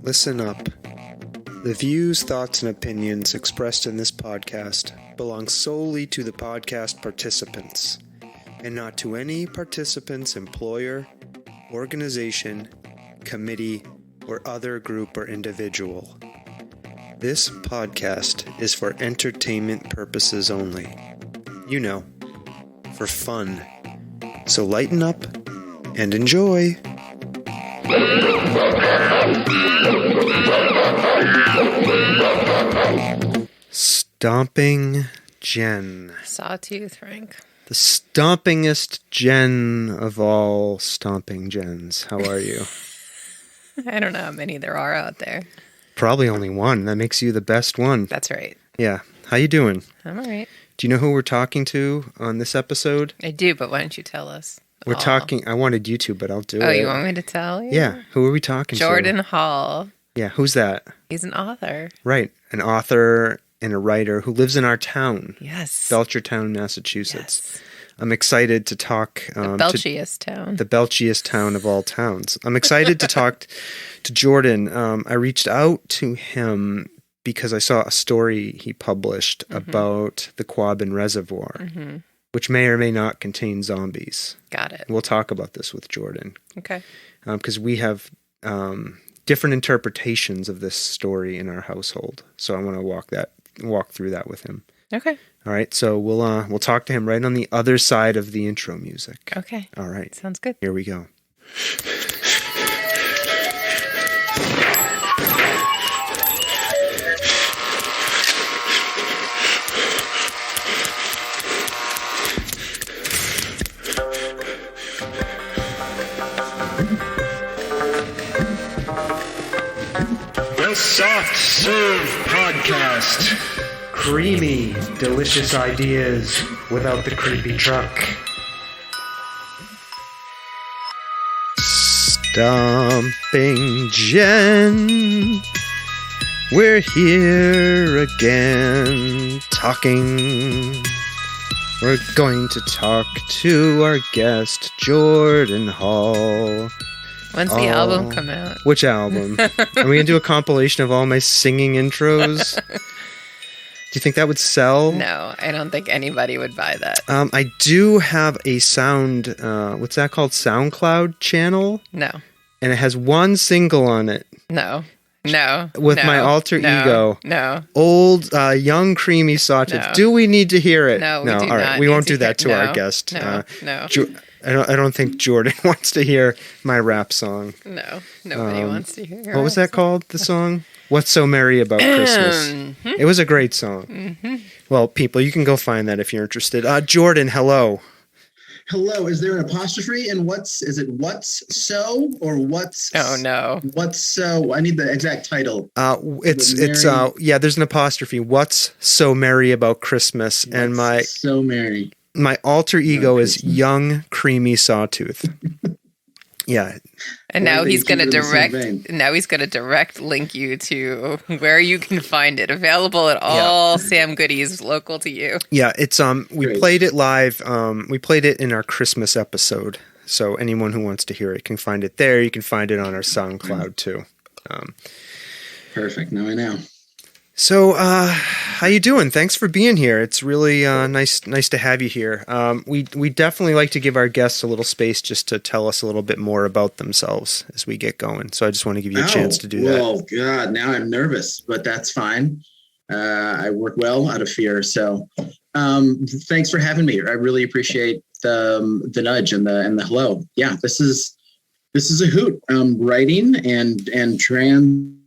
Listen up. The views, thoughts, and opinions expressed in this podcast belong solely to the podcast participants, and not to any participant's employer, organization, committee, or other group or individual. This podcast is for entertainment purposes only. You know, for fun. So lighten up and enjoy. Stomping Jen. Sawtooth, Frank. The stompingest Jen of all stomping Jens. How are you? I don't know how many there are out there. Probably only one. That makes you the best one. That's right. Yeah. How you doing? I'm all right. Do you know who we're talking to on this episode? I do, but why don't you tell us? We're talking... I wanted you to, but I'll do it. Oh, you want me to tell you? Yeah. Who are we talking to? Jordan Hall. Yeah. Who's that? He's an author. Right. An author and a writer who lives in our town. Yes. Belchertown, Massachusetts. Yes. I'm excited to talk... The belchiest town. The belchiest town of all towns. I'm excited to talk to Jordan. I reached out to him because I saw a story he published about the Quabbin Reservoir, which may or may not contain zombies. Got it. We'll talk about this with Jordan. Okay. Because we have different interpretations of this story in our household. So I want to walk through that with him. Okay. All right, so we'll talk to him right on the other side of the intro music. Okay. All right. Sounds good. Here we go. The Soft Serve Podcast. Creamy, delicious ideas without the creepy truck. Stomping Jen. We're here again talking. We're going to talk to our guest, Jordan Hall. When's the album come out? Which album? Are we going to do a compilation of all my singing intros? Do you think that would sell? No, I don't think anybody would buy that. I do have a sound, what's that called? SoundCloud channel? No. And it has one single on it. No. With my alter ego. No. Old, young, creamy Sawtooth. No. Do we need to hear it? No, we do all right. not We need won't to do that to hear- our no, guest. no. I don't think Jordan wants to hear my rap song. No. Nobody wants to hear What was that called, the song? What's So Merry About Christmas? It was a great song. Well, people, you can go find that if you're interested. Jordan, hello. Hello. Is there an apostrophe in what's so or what's? Oh no. What's so? I need the exact title. There's an apostrophe. What's so merry about Christmas? And so merry. My alter ego is young, creamy Sawtooth. Yeah. And now he's going to direct. vein. Now he's going to direct link you to where you can find it. Available at all Sam Goodies local to you. Yeah, it's we Great. played it live. We played it in our Christmas episode. So anyone who wants to hear it can find it there. You can find it on our SoundCloud too. Perfect. Now I know. So, how you doing? Thanks for being here. It's really nice to have you here. We definitely like to give our guests a little space just to tell us a little bit more about themselves as we get going. So I just want to give you a chance to do that. Oh, God. Now I'm nervous, but that's fine. I work well out of fear. So thanks for having me. I really appreciate the nudge and the hello. Yeah, this is a hoot. Writing and transitioning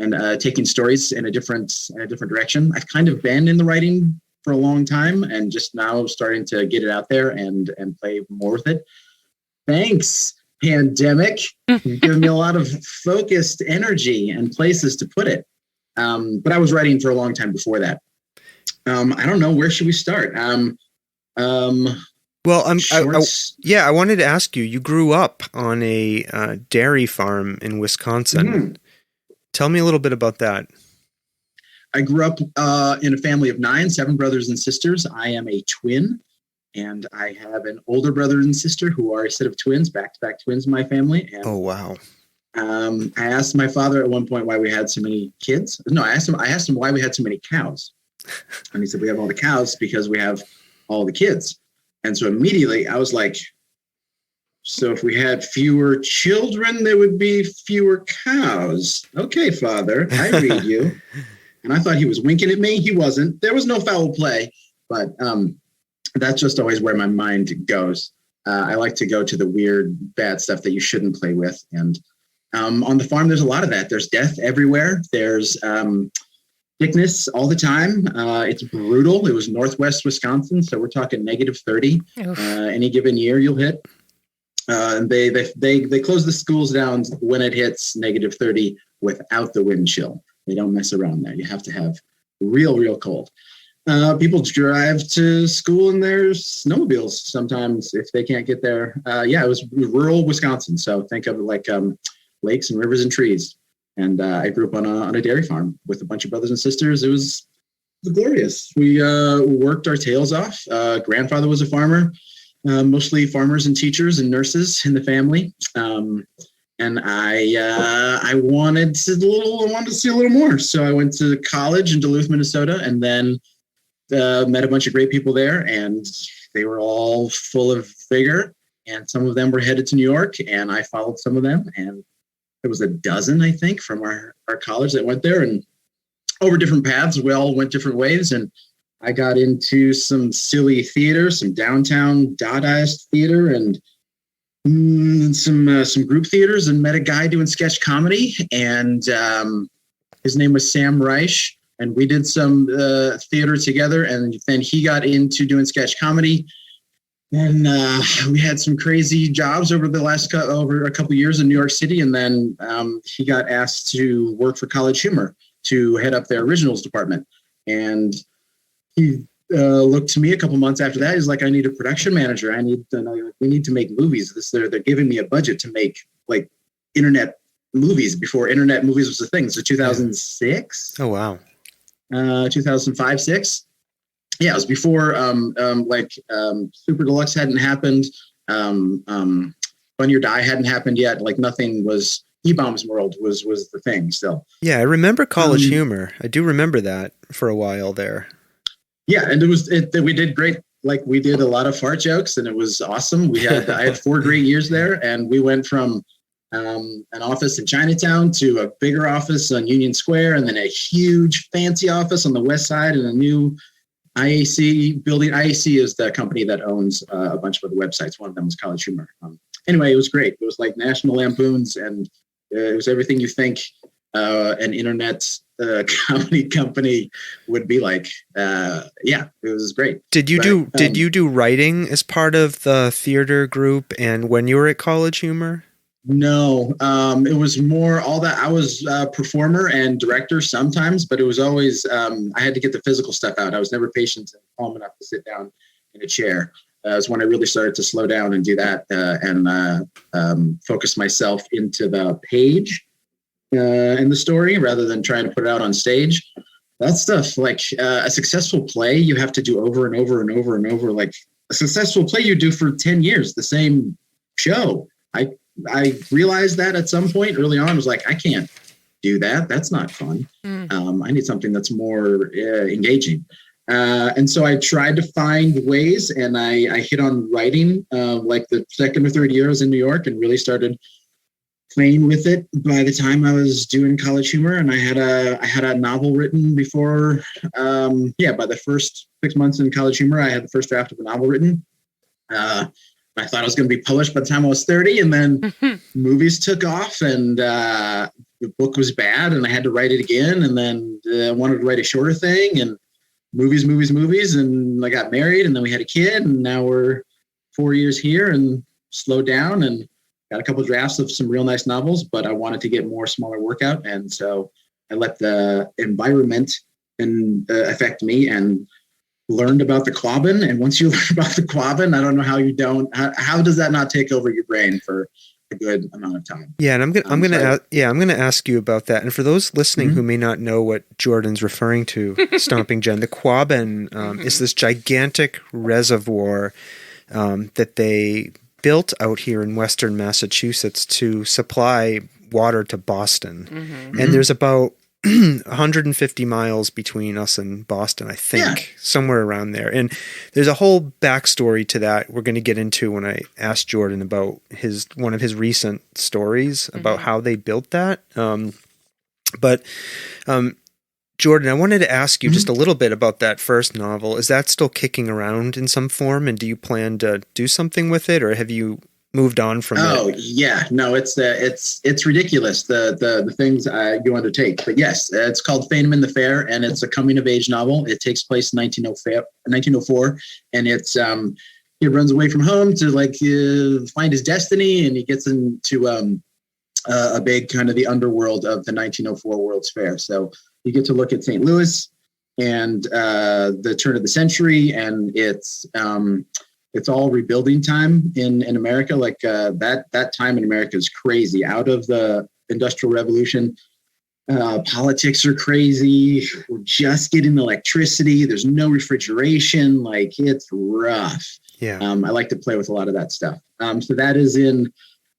and taking stories in a different direction. I've kind of been in the writing for a long time and just now starting to get it out there and play more with it. Thanks, pandemic. You've given me a lot of focused energy and places to put it. But I was writing for a long time before that. I don't know, where should we start? Well, I wanted to ask you. You grew up on a dairy farm in Wisconsin. Tell me a little bit about that. I grew up in a family of 7 brothers and sisters. I am a twin. And I have an older brother and sister who are a set of twins, back-to-back twins in my family. And, Oh, wow. I asked my father at one point why we had so many kids. No, I asked him why we had so many cows. And he said, we have all the cows because we have all the kids. And so immediately I was like, so if we had fewer children, there would be fewer cows. Okay, Father, I read you. And I thought he was winking at me. He wasn't. There was no foul play. But that's just always where my mind goes. I like to go to the weird, bad stuff that you shouldn't play with. And on the farm, there's a lot of that. There's death everywhere. There's sickness all the time. It's brutal. It was Northwest Wisconsin, so we're talking -30. Any given year you'll hit. They close the schools down when it hits -30 without the wind chill. They don't mess around there. You have to have real cold. People drive to school in their snowmobiles sometimes if they can't get there. It was rural Wisconsin, so think of it like lakes and rivers and trees. And I grew up on a dairy farm with a bunch of brothers and sisters. It was glorious. We worked our tails off. Grandfather was a farmer, mostly farmers and teachers and nurses in the family. And I wanted to see a little more. So I went to college in Duluth, Minnesota, and then met a bunch of great people there, and they were all full of vigor. And some of them were headed to New York, and I followed some of them. And there was a dozen, I think, from our college that went there, and over different paths. We all went different ways. And I got into some silly theater, some downtown Dadaist theater, and some group theaters, and met a guy doing sketch comedy. And his name was Sam Reich. And we did some theater together. And then he got into doing sketch comedy. And we had some crazy jobs over a couple of years in New York City. And then he got asked to work for College Humor to head up their originals department. And he looked to me a couple months after that. He's like, I need a production manager. We need to make movies. They're giving me a budget to make like internet movies before internet movies was a thing. So 2006. Oh, wow. 2005, 6. Yeah, it was before Super Deluxe hadn't happened. Funny or Die hadn't happened yet. Like nothing was. E-Bombs World was the thing still. Yeah, I remember College Humor. I do remember that for a while there. Yeah, and we did great. Like we did a lot of fart jokes, and it was awesome. I had 4 great years there, and we went from an office in Chinatown to a bigger office on Union Square, and then a huge fancy office on the west side, and a new IAC building. IAC is the company that owns a bunch of other websites. One of them was College Humor. Anyway, it was great. It was like National Lampoons, and it was everything you think an internet comedy company would be like. It was great. Did you do writing as part of the theater group and when you were at College Humor? No, it was more all that. I was a performer and director sometimes, but it was always I had to get the physical stuff out. I was never patient and calm enough to sit down in a chair. Is when I really started to slow down and do that and focus myself into the page and the story rather than trying to put it out on stage. That stuff, like a successful play, you have to do over and over and over and over. Like a successful play you do for 10 years, the same show. I realized that at some point early on. I was like, I can't do that. That's not fun. I need something that's more engaging. And so I tried to find ways, and I hit on writing like the second or third year I was in New York, and really started playing with it by the time I was doing College Humor. And I had a novel written before. By the first 6 months in College Humor, I had the first draft of a novel written. I thought I was going to be published by the time I was 30, and then movies took off, and the book was bad, and I had to write it again. And then I wanted to write a shorter thing, and movies. And I got married, and then we had a kid, and now we're 4 years here and slowed down and got a couple of drafts of some real nice novels, but I wanted to get more smaller work out. And so I let the environment affect me and learned about the quabbin. And once you learn about the quabbin, I don't know how you don't. How does that not take over your brain for a good amount of time. Yeah, and I'm gonna ask you about that. And for those listening who may not know what Jordan's referring to, Stomping Jen, the Quabbin is this gigantic reservoir that they built out here in western Massachusetts to supply water to Boston. And there's about 150 miles between us and Boston, I think, somewhere around there. And there's a whole backstory to that we're going to get into when I asked Jordan about one of his recent stories about how they built that. But Jordan, I wanted to ask you just a little bit about that first novel. Is that still kicking around in some form, and do you plan to do something with it, or have you moved on from it? Oh yeah, no, it's ridiculous the things you undertake. But yes, it's called Phantom in the Fair, and it's a coming of age novel. It takes place in 1904, and it's he runs away from home to find his destiny, and he gets into a big kind of the underworld of the 1904 World's Fair. So you get to look at St. Louis and the turn of the century, and it's all rebuilding time in America. That time in America is crazy. Out of the Industrial Revolution, politics are crazy. We're just getting electricity. There's no refrigeration. It's rough. Yeah. I like to play with a lot of that stuff. So that is in.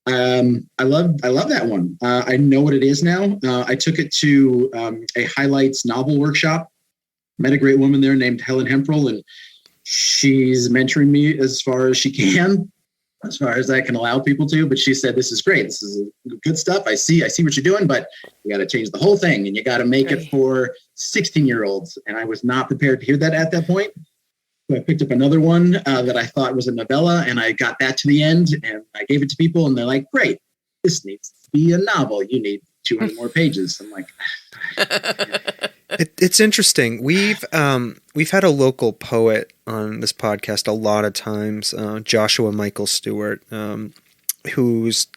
I love that one. I know what it is now. I took it to a highlights novel workshop. Met a great woman there named Helen Hemprel, and she's mentoring me as far as she can, as far as I can allow people to. But she said, "This is great. This is good stuff. I see what you're doing, but you got to change the whole thing, and you got to make it for 16-year-olds." And I was not prepared to hear that at that point. So I picked up another one that I thought was a novella, and I got that to the end, and I gave it to people, and they're like, "Great, this needs to be a novel. You need 200 more pages." I'm like, It's interesting. We've had a local poet on this podcast a lot of times, Joshua Michael Stewart, who's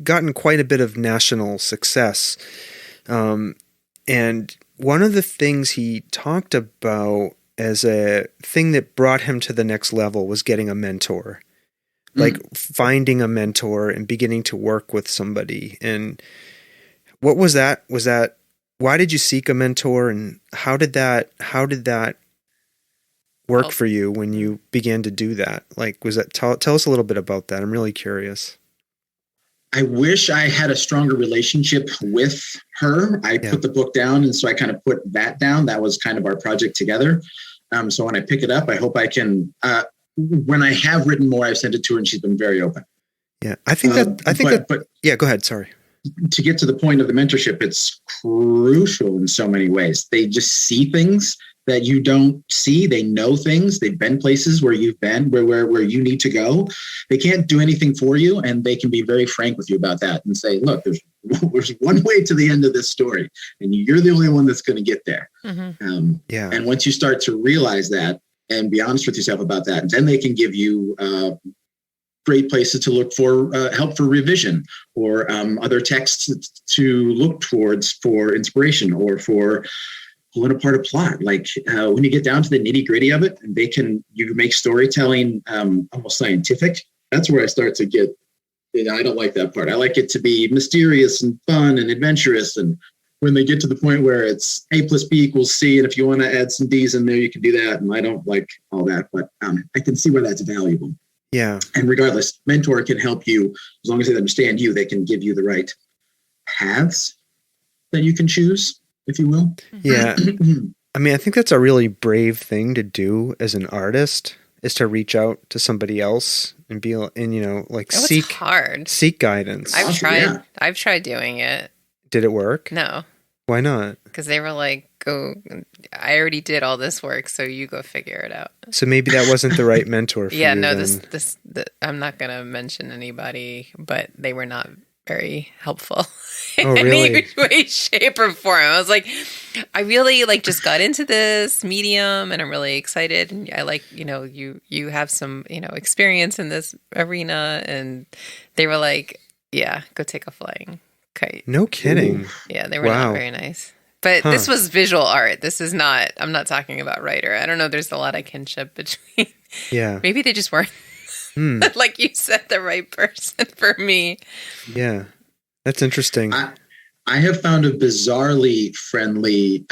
gotten quite a bit of national success. And one of the things he talked about as a thing that brought him to the next level was getting a mentor, like finding a mentor and beginning to work with somebody. And what was that? Why did you seek a mentor, and how did that work for you when you began to do that? Was that, tell us a little bit about that. I'm really curious. I wish I had a stronger relationship with her. I put the book down, and so I kind of put that down. That was kind of our project together. So when I pick it up, I hope I can, when I have written more, I've sent it to her, and she's been very open. Yeah. Yeah, go ahead. Sorry. To get to the point of the mentorship, it's crucial in so many ways. They just see things that you don't see. They know things. They've been places where you've been, where you need to go. They can't do anything for you, and they can be very frank with you about that and say, "Look, there's one way to the end of this story, and you're the only one that's going to get there." And once you start to realize that and be honest with yourself about that, then they can give you great places to look for help for revision, or other texts to look towards for inspiration, or for pulling apart a plot. When you get down to the nitty gritty of it, and you make storytelling almost scientific. That's where I start to get, I don't like that part. I like it to be mysterious and fun and adventurous. And when they get to the point where it's A plus B equals C, and if you want to add some D's in there, you can do that. And I don't like all that, but I can see where that's valuable. Yeah. And regardless, mentor can help you as long as they understand you. They can give you the right paths that you can choose, if you will. Yeah. I mean, I think that's a really brave thing to do as an artist, is to reach out to somebody else and seek guidance. I've tried doing it. Did it work? No. Why not? Because they were like, I already did all this work, so you go figure it out. So maybe that wasn't the right mentor for you. Yeah, no, then. I'm not going to mention anybody, but they were not very helpful in any way, shape, or form. I was like, I really just got into this medium, and I'm really excited. And I you have some, experience in this arena. And they were like, yeah, go take a flying kite. No kidding. Ooh. Yeah, they were not very nice. But this was visual art. This is not, I'm not talking about writer. I don't know. There's a lot of kinship between. Yeah. Maybe they just weren't Like you said, the right person for me. Yeah, that's interesting. I have found a bizarrely friendly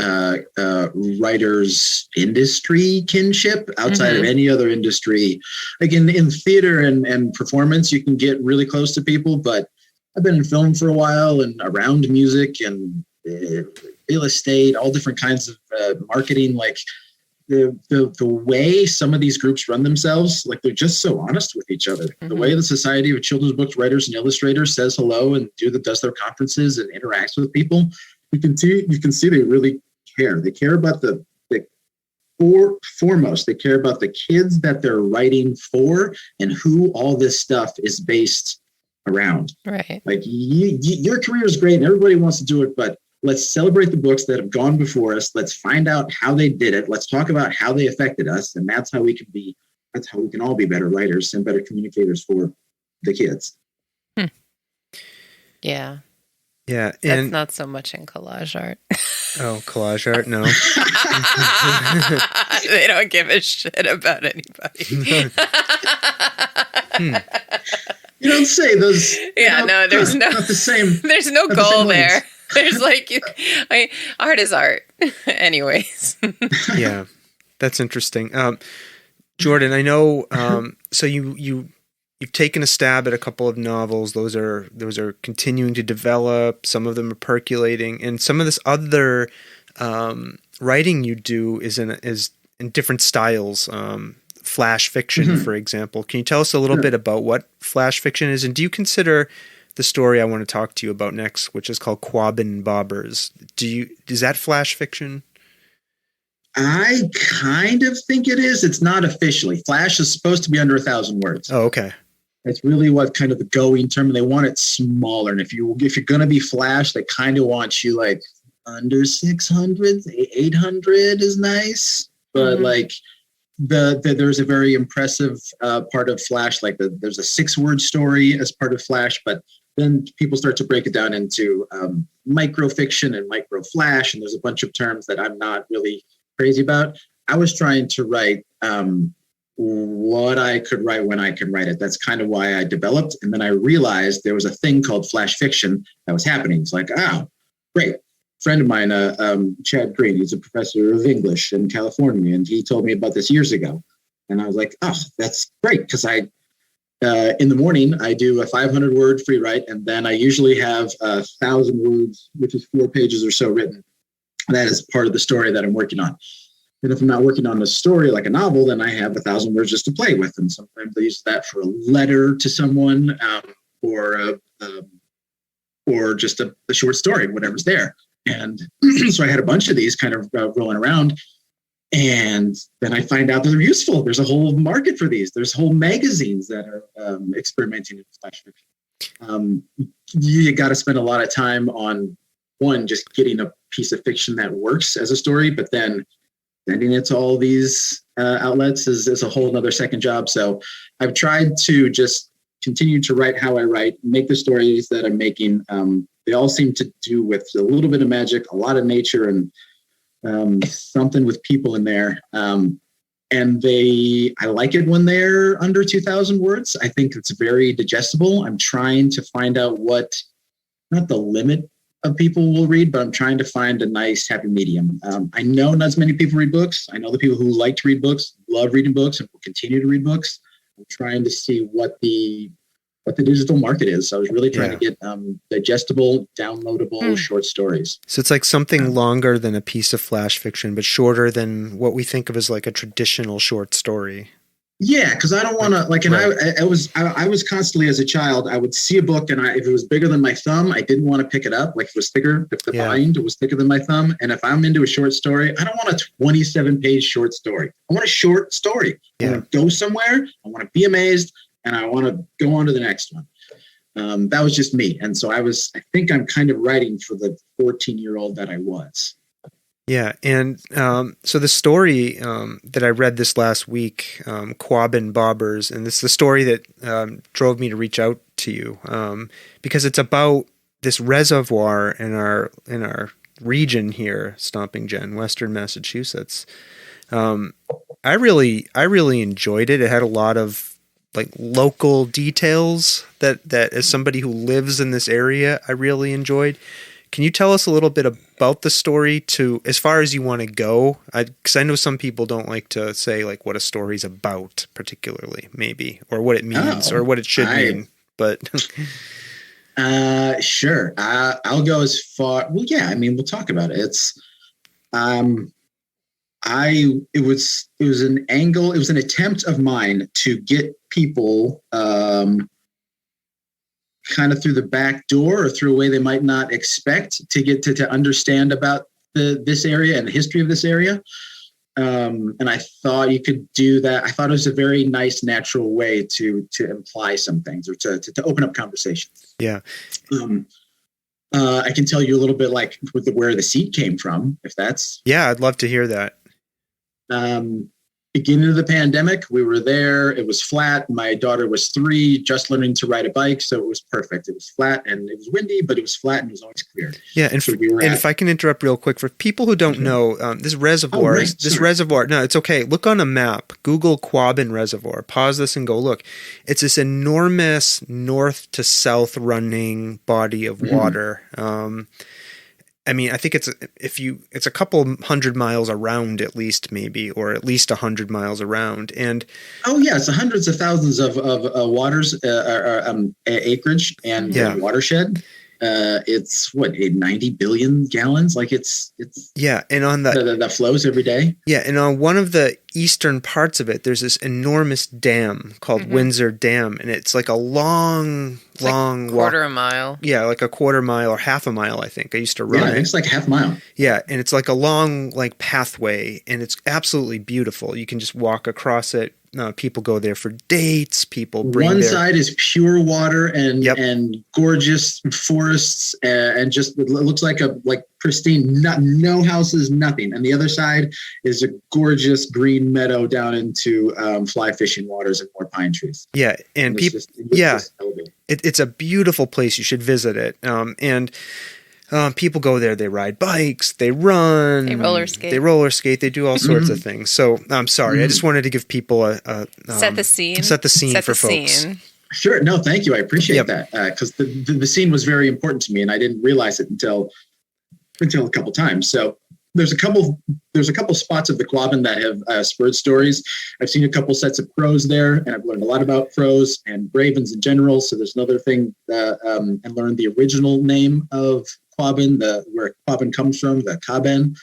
writers industry kinship outside of any other industry. Like in theater and performance, you can get really close to people, but I've been in film for a while and around music and real estate, all different kinds of marketing. Like the way some of these groups run themselves, like they're just so honest with each other. The way the Society of Children's Book Writers and Illustrators says hello and does their conferences and interacts with people, you can see they really care. They care about the foremost. They care about the kids that they're writing for and who all this stuff is based around. Right. Like your career is great and everybody wants to do it, but let's celebrate the books that have gone before us. Let's find out how they did it. Let's talk about how they affected us. And that's how we can all be better writers and better communicators for the kids. Yeah. Yeah. That's not so much in collage art. Oh, collage art? No. They don't give a shit about anybody. You don't say those. Yeah, no, there's not the same. There's no goal there. There's like, art is art. Anyways. Yeah, that's interesting. Jordan, I know. So you've taken a stab at a couple of novels. Those are continuing to develop. Some of them are percolating, and some of this other writing you do is in different styles. Flash fiction, for example. Can you tell us a little bit about what flash fiction is, and do you consider the story I want to talk to you about next, which is called Quabbin Bobbers? Is that flash fiction? I kind of think it is. It's not officially. Flash is supposed to be under 1,000 words. Oh, okay. That's really what kind of the going term. They want it smaller. And if you're going to be flash, they kind of want you like under 600, 800 is nice. But like there's a very impressive part of flash. Like there's a 6-word story as part of flash, but then people start to break it down into microfiction and micro flash. And there's a bunch of terms that I'm not really crazy about. I was trying to write what I could write when I could write it. That's kind of why I developed. And then I realized there was a thing called flash fiction that was happening. It's like, oh, great. Friend of mine, Chad Green, he's a professor of English in California. And he told me about this years ago. And I was like, oh, that's great. Because in the morning, I do a 500-word free write, and then I usually have 1,000 words, which is 4 pages or so written. That is part of the story that I'm working on. And if I'm not working on a story like a novel, then I have 1,000 words just to play with. And sometimes I use that for a letter to someone or just a short story, whatever's there. And so I had a bunch of these kind of rolling around. And then I find out that they're useful. There's a whole market for these. There's whole magazines that are experimenting in flash fiction. You got to spend a lot of time on, one, just getting a piece of fiction that works as a story, but then sending it to all these outlets is a whole other second job. So I've tried to just continue to write how I write, make the stories that I'm making. They all seem to do with a little bit of magic, a lot of nature, and something with people in there. And I like it when they're under 2,000 words. I think it's very digestible. I'm trying to find out not the limit of people will read, but I'm trying to find a nice happy medium. I know not as many people read books. I know the people who like to read books, love reading books, and will continue to read books. I'm trying to see what the digital market is. So I was really trying to get digestible, downloadable short stories. So it's like something longer than a piece of flash fiction, but shorter than what we think of as like a traditional short story. Yeah, because I don't want to I was constantly as a child, I would see a book and if it was bigger than my thumb, I didn't want to pick it up. Like if it was thicker, if the bind was thicker than my thumb. And if I'm into a short story, I don't want a 27-page short story. I want a short story. I want to go somewhere. I want to be amazed. And I want to go on to the next one. That was just me. And so I think I'm kind of writing for the 14-year-old that I was. Yeah. And so the story that I read this last week, Quabbin Bobbers, and it's the story that drove me to reach out to you because it's about this reservoir in our region here, Stomping Jen, Western Massachusetts. I really enjoyed it. It had a lot of like local details that as somebody who lives in this area, I really enjoyed. Can you tell us a little bit about the story to as far as you want to go? Because I know some people don't like to say like what a story's about particularly, maybe, or what it means or what it should mean. But sure, I'll go as far. Well, yeah, I mean, we'll talk about it. It's it was an attempt of mine to get people kind of through the back door or through a way they might not expect to get to understand about this area and the history of this area. And I thought you could do that. I thought it was a very nice, natural way to imply some things or to open up conversations. Yeah. I can tell you a little bit like with where the seed came from, if that's. Yeah, I'd love to hear that. Beginning of the pandemic, we were there. It was flat. My daughter was 3, just learning to ride a bike, so it was perfect. It was flat and it was windy, but it was flat and it was always clear. Yeah, and, so if I can interrupt real quick, for people who don't know, this reservoir, no, it's okay. Look on a map, Google Quabbin Reservoir, pause this and go look. It's this enormous north to south running body of water. I mean, I think it's a couple 100 miles around at least, maybe, or at least 100 miles around. And it's hundreds of thousands of waters, acreage and watershed. It's 90 billion gallons. Like it's and on that flows every day. Yeah, and on one of the eastern parts of it, there's this enormous dam called Windsor Dam, and it's like a long quarter mile. Yeah, like a quarter mile or half a mile, I think. I used to run it. It's like half mile. Yeah, and it's like a long like pathway, and it's absolutely beautiful. You can just walk across it. People go there for dates. People bring one side is pure water and gorgeous forests and just it looks like pristine, no houses, nothing. And the other side is a gorgeous green meadow down into fly fishing waters and more pine trees. Yeah, and people, it's a beautiful place. You should visit it. People go there, they ride bikes, they run, they roller skate, they do all sorts of things. So I'm sorry, I just wanted to give people a set the scene for folks. Sure. No, thank you. I appreciate that. Cause the scene was very important to me and I didn't realize it until a couple times. So there's a couple spots of the Quabbin that have spurred stories. I've seen a couple sets of crows there, and I've learned a lot about crows and ravens in general. So there's another thing and learned the original name of Quabbin, where Quabbin comes from, the Caben,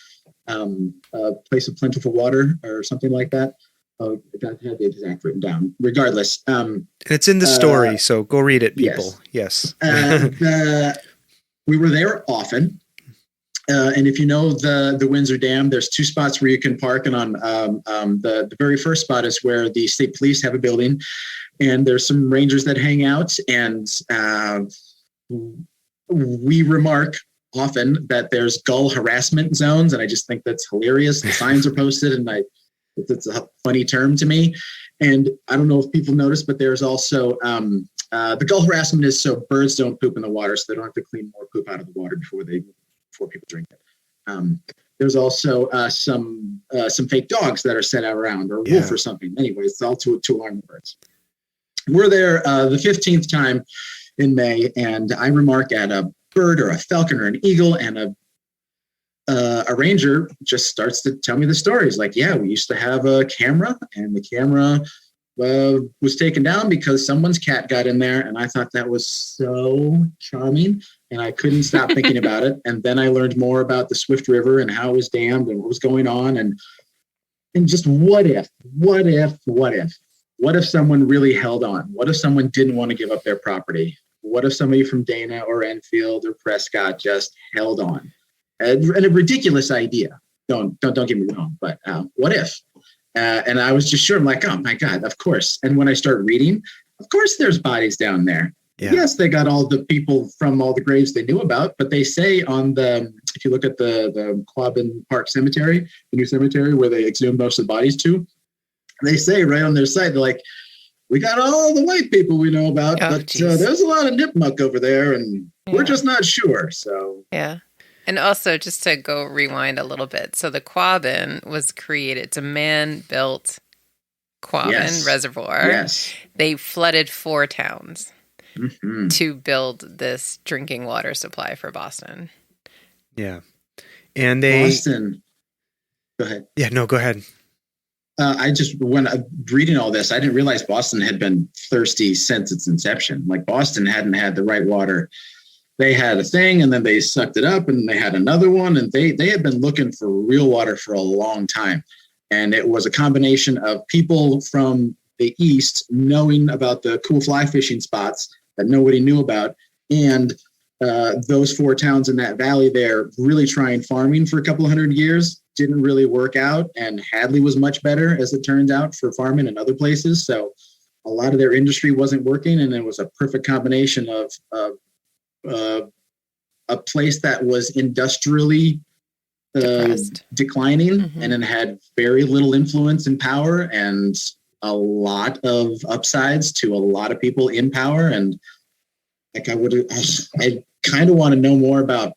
a place of plentiful water or something like that. I have the exact written down. Regardless, and it's in the story, so go read it, people. Yes. We were there often. And if you know the Windsor Dam, there's 2 spots where you can park. And on the very first spot is where the state police have a building. And there's some rangers that hang out. And we remark often that there's gull harassment zones. And I just think that's hilarious. The signs are posted and it's a funny term to me. And I don't know if people notice, but there's also the gull harassment is so birds don't poop in the water. So they don't have to clean more poop out of the water before people drink it. There's also some fake dogs that are sent out around, or a wolf or something. Anyways, it's all to alarm the birds. We're there the 15th time in May, and I remark at a bird or a falcon or an eagle, and a ranger just starts to tell me the stories. Like, yeah, we used to have a camera, and the camera was taken down because someone's cat got in there, and I thought that was so charming. And I couldn't stop thinking about it. And then I learned more about the Swift River and how it was dammed and what was going on. And just what if someone really held on? What if someone didn't want to give up their property? What if somebody from Dana or Enfield or Prescott just held on? And a ridiculous idea. Don't get me wrong, but what if? And I was just sure. I'm like, oh my God, of course. And when I start reading, of course there's bodies down there. Yeah. Yes, they got all the people from all the graves they knew about, but they say if you look at the Quabbin Park Cemetery, the new cemetery where they exhumed most of the bodies to, they say right on their site, they're like, we got all the white people we know about, but there's a lot of nipmuck over there, and we're just not sure. So yeah. And also, just to go rewind a little bit, so the Quabbin was created. It's a man-built Quabbin Reservoir. Yes. They flooded 4 towns Mm-hmm. to build this drinking water supply for Boston. Yeah. And they... Boston. Go ahead. Yeah, no, go ahead. When reading all this, I didn't realize Boston had been thirsty since its inception. Like Boston hadn't had the right water. They had a thing and then they sucked it up and they had another one. And they had been looking for real water for a long time. And it was a combination of people from the East knowing about the cool fly fishing spots that nobody knew about. And those 4 towns in that valley there really trying farming for a couple of 100 years. Didn't really work out, and Hadley was much better, as it turns out, for farming in other places. So a lot of their industry wasn't working, and it was a perfect combination of a place that was industrially declining, Mm-hmm. and then had very little influence and power, and a lot of upsides to a lot of people in power. And like I kind of want to know more about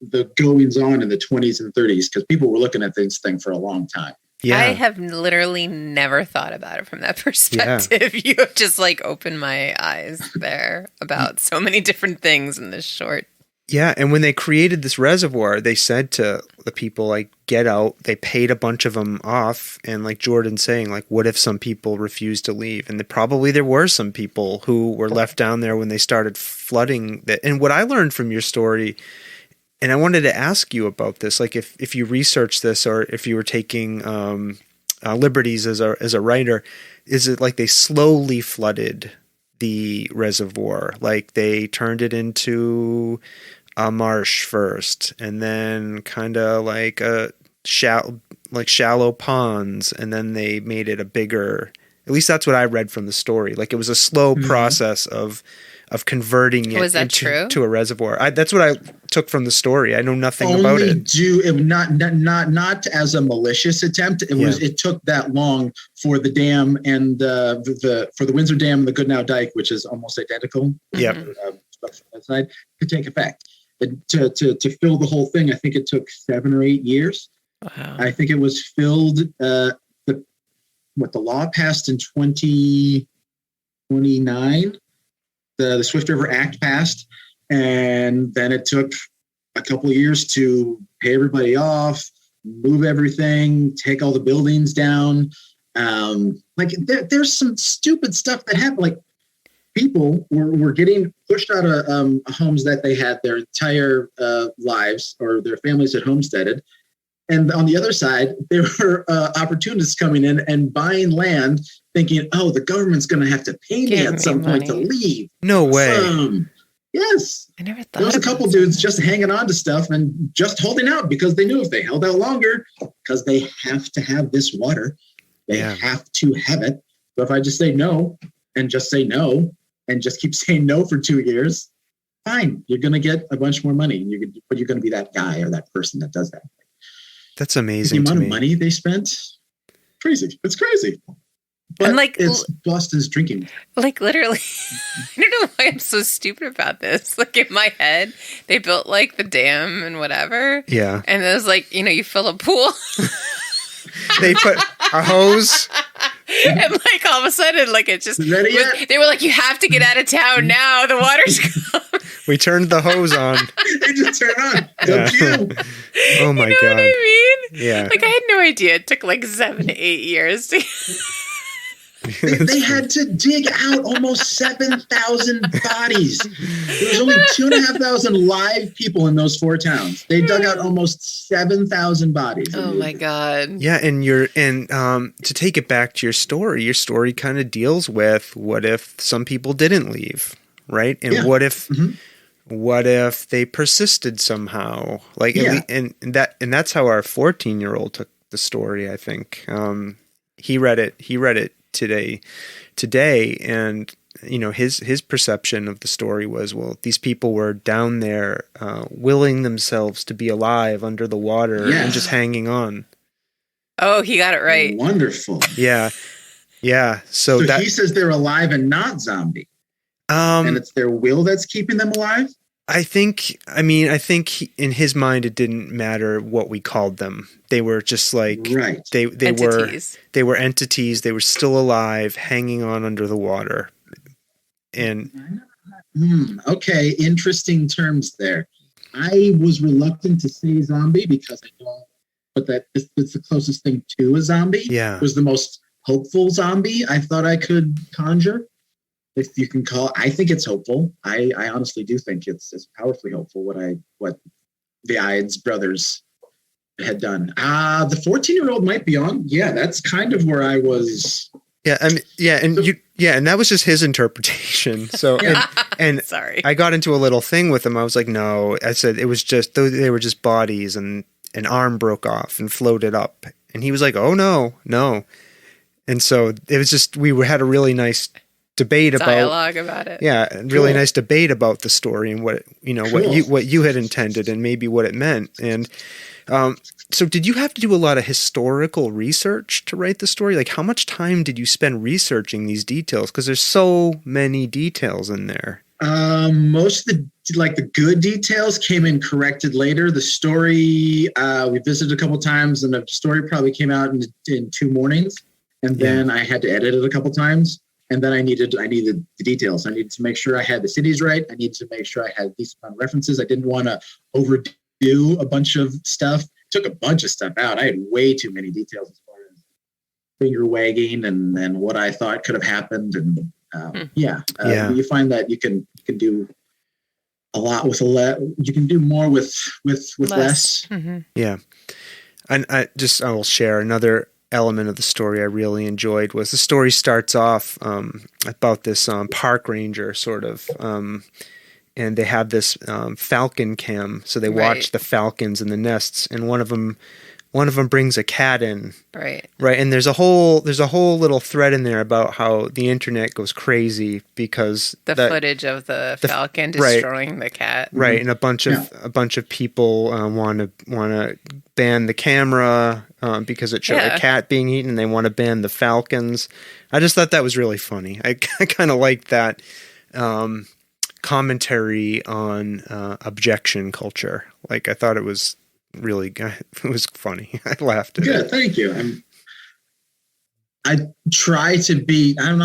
the goings on in the 20s and 30s, because people were looking at this thing for a long time. Yeah. I have literally never thought about it from that perspective. Yeah. You have just like opened my eyes there about so many different things in this short. Yeah, and when they created this reservoir, they said to the people, like, get out. They paid a bunch of them off, and like Jordan's saying, like, what if some people refused to leave? And probably there were some people who were left down there when they started flooding. And what I learned from your story, and I wanted to ask you about this, like if you researched this or if you were taking liberties as a writer, is it like they slowly flooded the reservoir? Like they turned it into a marsh first, and then kind of like shallow ponds, and then they made it a bigger. At least that's what I read from the story. Like it was a slow process of converting it into a reservoir. That's what I took from the story. I know nothing about it. Not as a malicious attempt. It took that long for the dam and for the Windsor Dam and the Goodnow Dike, which is almost identical. Yep. To take effect. To fill the whole thing, I think it took 7 or 8 years. Wow. I think it was filled. The law passed in 2029. The Swift River Act passed, and then it took a couple of years to pay everybody off, move everything, take all the buildings down. There's some stupid stuff that happened. Like people were getting pushed out of homes that they had their entire lives, or their families had homesteaded. And on the other side, there were opportunists coming in and buying land, thinking, "Oh, the government's going to have to pay me at some point to leave." No way. Yes. I never thought. There was a couple dudes just hanging on to stuff and just holding out because they knew if they held out longer, because they have to have this water, they have to have it. So if I just say no and just say no and just keep saying no for 2 years, fine, you're going to get a bunch more money. But you're going to be that guy or that person that does that. That's amazing. The amount of money they spent, crazy. It's crazy. But and it's Boston's drinking. Like literally, I don't know why I'm so stupid about this. Like in my head, they built like the dam and whatever. Yeah. And it was like, you fill a pool. They put a hose. And like all of a sudden, like it just, they were like, you have to get out of town now. The water's gone. We turned the hose on. They just turned on. Don't you? Oh my God. What I mean? Yeah. Like I had no idea. It took like 7 to 8 years to they had to dig out almost 7,000 bodies. There was only 2,500 live people in those 4 towns. They dug out almost 7,000 bodies. Oh my God. Yeah, and to take it back to your story kind of deals with what if some people didn't leave, right? And what if they persisted somehow? Like and that's how our 14-year-old took the story, I think. He read it today, and his perception of the story was, well, these people were down there willing themselves to be alive under the water and just hanging on. Oh, he got it right. Wonderful. Yeah so he says they're alive and not zombie, and it's their will that's keeping them alive. I think in his mind it didn't matter what we called them. They were just like Right. they Entities. were entities. They were still alive, hanging on under the water. And Okay, interesting terms there. I was reluctant to say zombie because I don't, but it's the closest thing to a zombie. Yeah. It was the most hopeful zombie I thought I could conjure. If you can call, I think it's hopeful. I honestly do think it's powerfully hopeful what the Ides brothers had done. The 14-year-old might be on. Yeah, that's kind of where I was. Yeah, and that was just his interpretation. So, and Sorry, I got into a little thing with him. I was like, no, I said it was just they were just bodies, and an arm broke off and floated up, and he was like, oh no, and so it was just we had a really nice debate dialogue about it. Yeah, really nice debate about the story and what what you had intended and maybe what it meant. And so did you have to do a lot of historical research to write the story? Like how much time did you spend researching these details? Because there's so many details in there. Most of the good details came in corrected later. The story we visited a couple times, and the story probably came out in 2 mornings, and then I had to edit it a couple times. And then I needed the details. I needed to make sure I had the cities right. I needed to make sure I had decent amount of references. I didn't want to overdo a bunch of stuff. Took a bunch of stuff out. I had way too many details as far as finger wagging and what I thought could have happened. And you find that you can do a lot with you can do more with less. Mm-hmm. Yeah, and I will share another element of the story I really enjoyed was the story starts off about this park ranger sort of and they have this falcon cam, so they watch the falcons in the nests, and one of them brings a cat in, right, and there's a whole little thread in there about how the internet goes crazy because the footage of the falcon destroying the cat, right, and a bunch of people want to ban the camera because it showed a cat being eaten, and they want to ban the falcons. I just thought that was really funny. I kind of liked that commentary on objection culture. Like I thought it was really good. It was funny. I laughed at it. Yeah, thank you. I try to be, I don't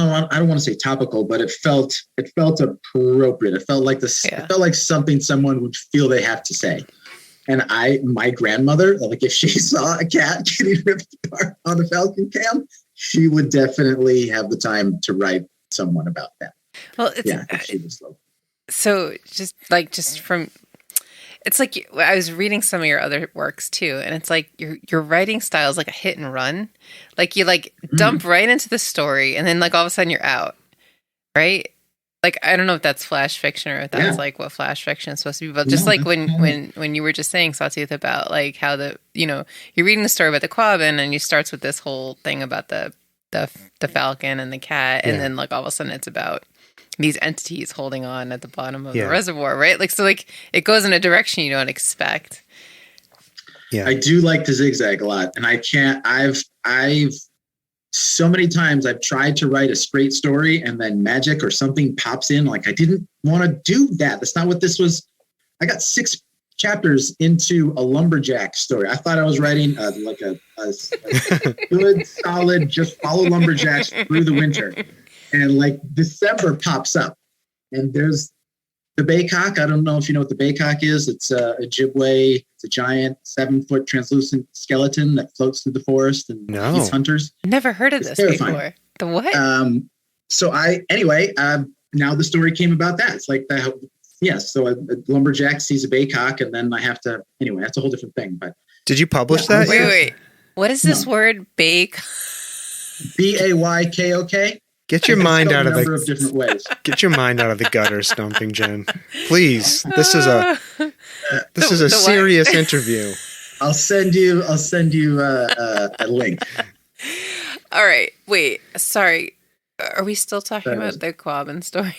want to say topical, but it felt appropriate. It felt like this. It felt like something someone would feel they have to say. And my grandmother, like if she saw a cat getting ripped apart on a falcon cam, she would definitely have the time to write someone about that. Well, if she was slow. So just from, it's like I was reading some of your other works too, and it's like your writing style is like a hit and run. Like you dump right into the story, and then like all of a sudden you're out, right? Like I don't know if that's flash fiction or if that's like what flash fiction is supposed to be, but just like when you were just saying, Sawtooth, about like how you're reading the story about the Quabbin, and you starts with this whole thing about the falcon and the cat, and then like all of a sudden it's about these entities holding on at the bottom of the reservoir, right? Like so, like it goes in a direction you don't expect. Yeah, I do like to zigzag a lot, and I can't. I've so many times I've tried to write a straight story, and then magic or something pops in. Like I didn't want to do that. That's not what this was. I got 6 chapters into a lumberjack story. I thought I was writing like a good, solid, just follow lumberjacks through the winter. And like December pops up, and there's the baycock. I don't know if you know what the baycock is. It's a Ojibwe. It's a giant 7-foot translucent skeleton that floats through the forest and eats hunters. Never heard of this before. The what? So now the story came about that. It's like that. Yes. So a lumberjack sees a baycock, and then I have to. Anyway, that's a whole different thing. But did you publish that? Wait. What is this word? Bayk. BAYKOK. Get your mind out of number of different ways. Get your mind out of the gutter, Stomping Jen. Please. This is a serious interview. I'll send you a link. All right. Wait. Sorry. Are we still talking about the Quabbin story?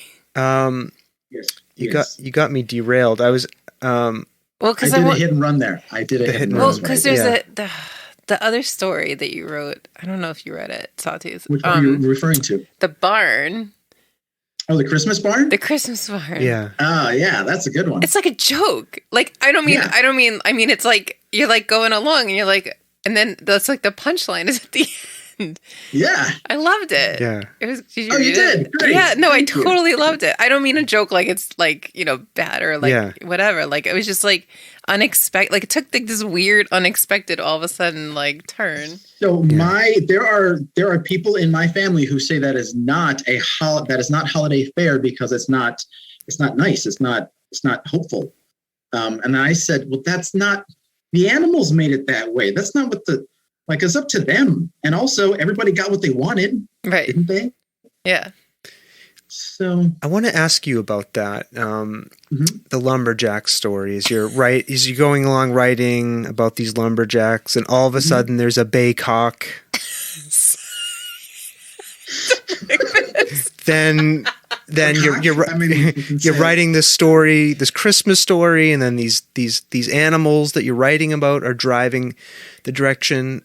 Yes. You got me derailed. I was because I did a hit and run there. I did a hit and run. Well, because there's the other story that you wrote. I don't know if you read it, Sawtooth. Which one are you referring to? The barn. Oh, the Christmas barn? The Christmas barn. Yeah. Oh, yeah, that's a good one. It's like a joke. Like, I mean, it's like, you're like going along and you're like, and then that's like the punchline is at the end. Yeah. I loved it. Yeah. It was, did you Oh, read you did? it? Great. Yeah, no, Thank I you. totally loved it. I don't mean a joke like it's like, bad or like whatever. Like, it was just like unexpected. Like, it took like this weird, unexpected, all of a sudden, like turn. So there are people in my family who say that is not holiday fare because it's not nice. It's not hopeful. And I said, well, that's not, the animals made it that way. That's not what it's up to them. And also everybody got what they wanted. Right. Didn't they? Yeah. So I want to ask you about that. The lumberjack story is you're going along writing about these lumberjacks and all of a sudden there's a baycock. then you're writing this story, this Christmas story, and then these animals that you're writing about are driving the direction.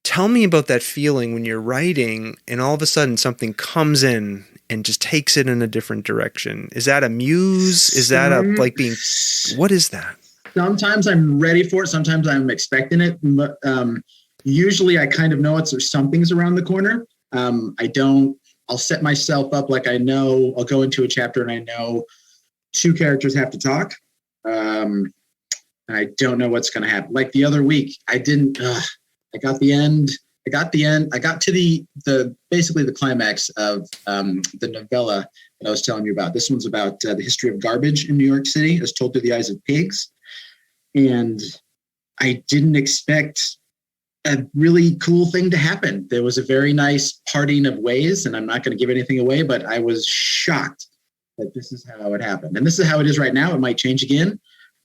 Tell me about that feeling when you're writing and all of a sudden something comes in and just takes it in a different direction. Is that a muse? Is that what is that? Sometimes I'm ready for it. Sometimes I'm expecting it. Usually I kind of know something's around the corner. I'll set myself up like I know I'll go into a chapter and I know two characters have to talk. And I don't know what's going to happen. Like the other week, I got the end. I got to the basically the climax of the novella that I was telling you about. This one's about the history of garbage in New York City as told through the eyes of pigs. And I didn't expect a really cool thing to happen. There was a very nice parting of ways, and I'm not going to give anything away, but I was shocked that this is how it happened. And this is how it is right now. It might change again.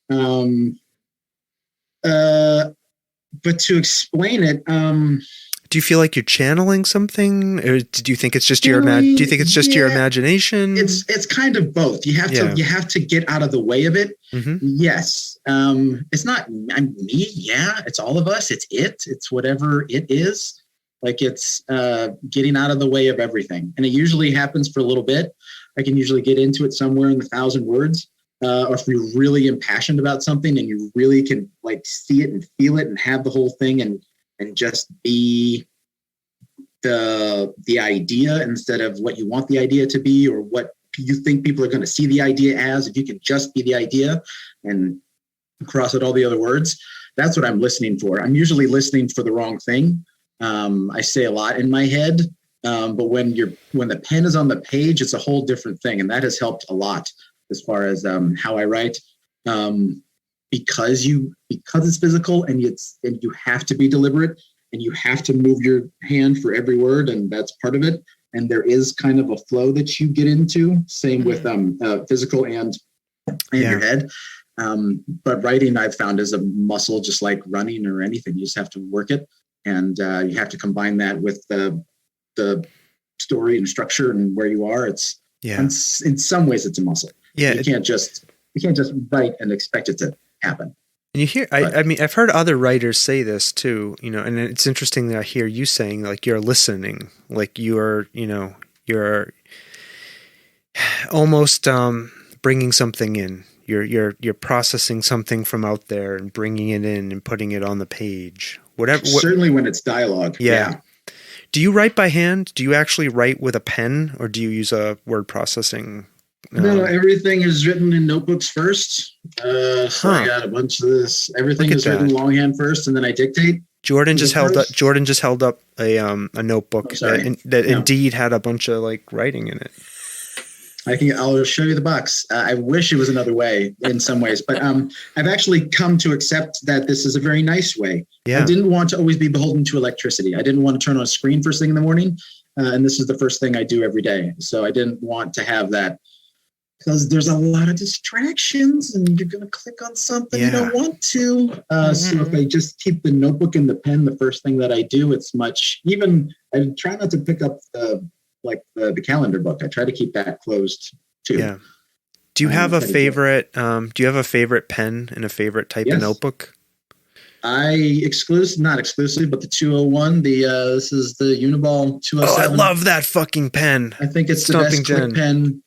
But to explain it, do you feel like you're channeling something, or do you think it's just your your imagination? It's kind of both. You have to get out of the way of it. Mm-hmm. Yes. It's not me. Yeah. It's all of us. It's whatever it is. Like it's getting out of the way of everything. And it usually happens for a little bit. I can usually get into it somewhere in the 1,000 words. Or if you're really impassioned about something and you really can like see it and feel it and have the whole thing and just be the idea instead of what you want the idea to be or what you think people are going to see the idea as. If you can just be the idea and cross out all the other words, that's what I'm listening for. I'm usually listening for the wrong thing. I say a lot in my head, but when the pen is on the page, it's a whole different thing, and that has helped a lot as far as how I write. Because it's physical and you have to be deliberate and you have to move your hand for every word, and that's part of it. And there is kind of a flow that you get into. Same with physical and your head. But writing I've found is a muscle, just like running or anything. You just have to work it, and you have to combine that with the story and structure and where you are. In some ways it's a muscle. Yeah, you can't just write and expect it to happen. And you hear, I mean, I've heard other writers say this too, and it's interesting that I hear you saying like you're listening, like you're almost bringing something in. You're processing something from out there and bringing it in and putting it on the page. Certainly when it's dialogue. Yeah. Do you write by hand? Do you actually write with a pen, or do you use a word processing? No, everything is written in notebooks first. I got a bunch of this. Everything is written longhand first, and then I dictate. Jordan just held up a notebook that indeed had a bunch of like writing in it. I'll show you the box. I wish it was another way in some ways, but I've actually come to accept that this is a very nice way. Yeah. I didn't want to always be beholden to electricity. I didn't want to turn on a screen first thing in the morning, and this is the first thing I do every day. So I didn't want to have that, because there's a lot of distractions and you're going to click on something you don't want to. So if I just keep the notebook and the pen, the first thing that I do, it's much, even I try not to pick up the calendar book. I try to keep that closed too. Yeah. Do you have a favorite, pen and a favorite type of notebook? Not exclusive, but the 201. This is the Uniball 207. Oh, I love that fucking pen. I think it's the best click pen.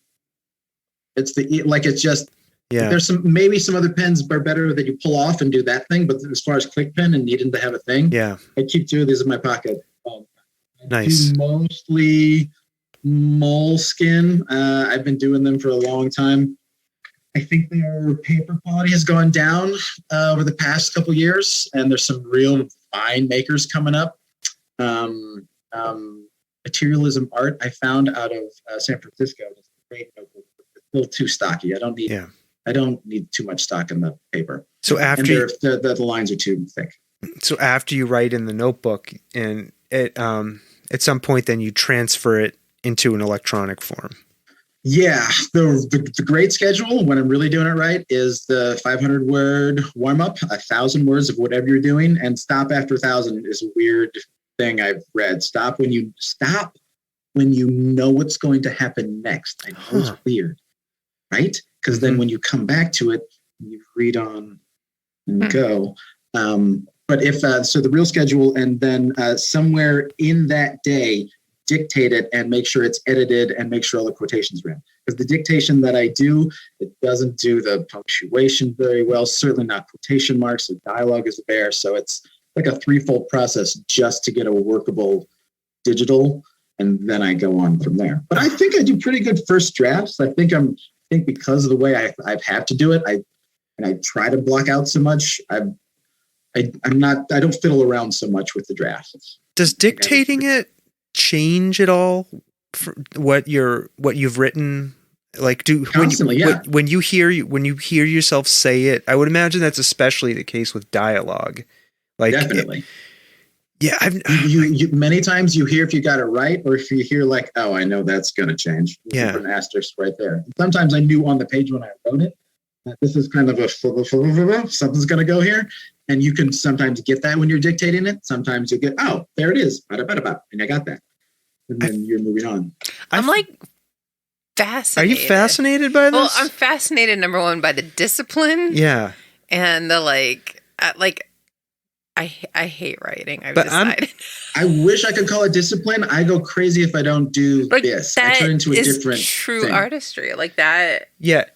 It's it's just, there's maybe some other pens are better that you pull off and do that thing, but as far as click pen and needing to have a thing, I keep 2 of these in my pocket. Nice. Mostly moleskin. I've been doing them for a long time. I think their paper quality has gone down over the past couple years, and there's some real fine makers coming up. Materialism Art I found out of San Francisco. It's a great notebook. It's a little too stocky. I don't need too much stock in the paper. So after the lines are too thick. So after you write in the notebook, and at some point, then you transfer it into an electronic form. Yeah, the great schedule when I'm really doing it right is the 500 word warm up, 1,000 words of whatever you're doing, and stop after 1,000 is a weird thing I've read. Stop when you know what's going to happen next. I know it's weird, right? Because then when you come back to it, you read on and go. But if so, the real schedule, and then somewhere in that day, dictate it and make sure it's edited and make sure all the quotations are in. Because the dictation that I do, it doesn't do the punctuation very well, certainly not quotation marks. The dialogue is there. So it's like a threefold process just to get a workable digital. And then I go on from there. But I think I do pretty good first drafts. I think because of the way I've had to do it, I try to block out so much. I don't fiddle around so much with the drafts. Does dictating it change at all for what you've written? Like constantly, when you hear yourself say it, I would imagine that's especially the case with dialogue. Like definitely. You many times you hear if you got it right, or if you hear like, oh, I know that's going to change. Put an asterisk right there. Sometimes I knew on the page when I wrote it that this is kind of something's going to go here. And you can sometimes get that when you're dictating it. Sometimes you get, oh, there it is. And I got that. And then you're moving on. I'm like fascinated. Are you fascinated by this? Well, I'm fascinated, number one, by the discipline. Yeah. And the I hate writing. I've decided. I wish I could call it discipline. I go crazy if I don't do this. I turn into a different true thing. Artistry like that. Yeah,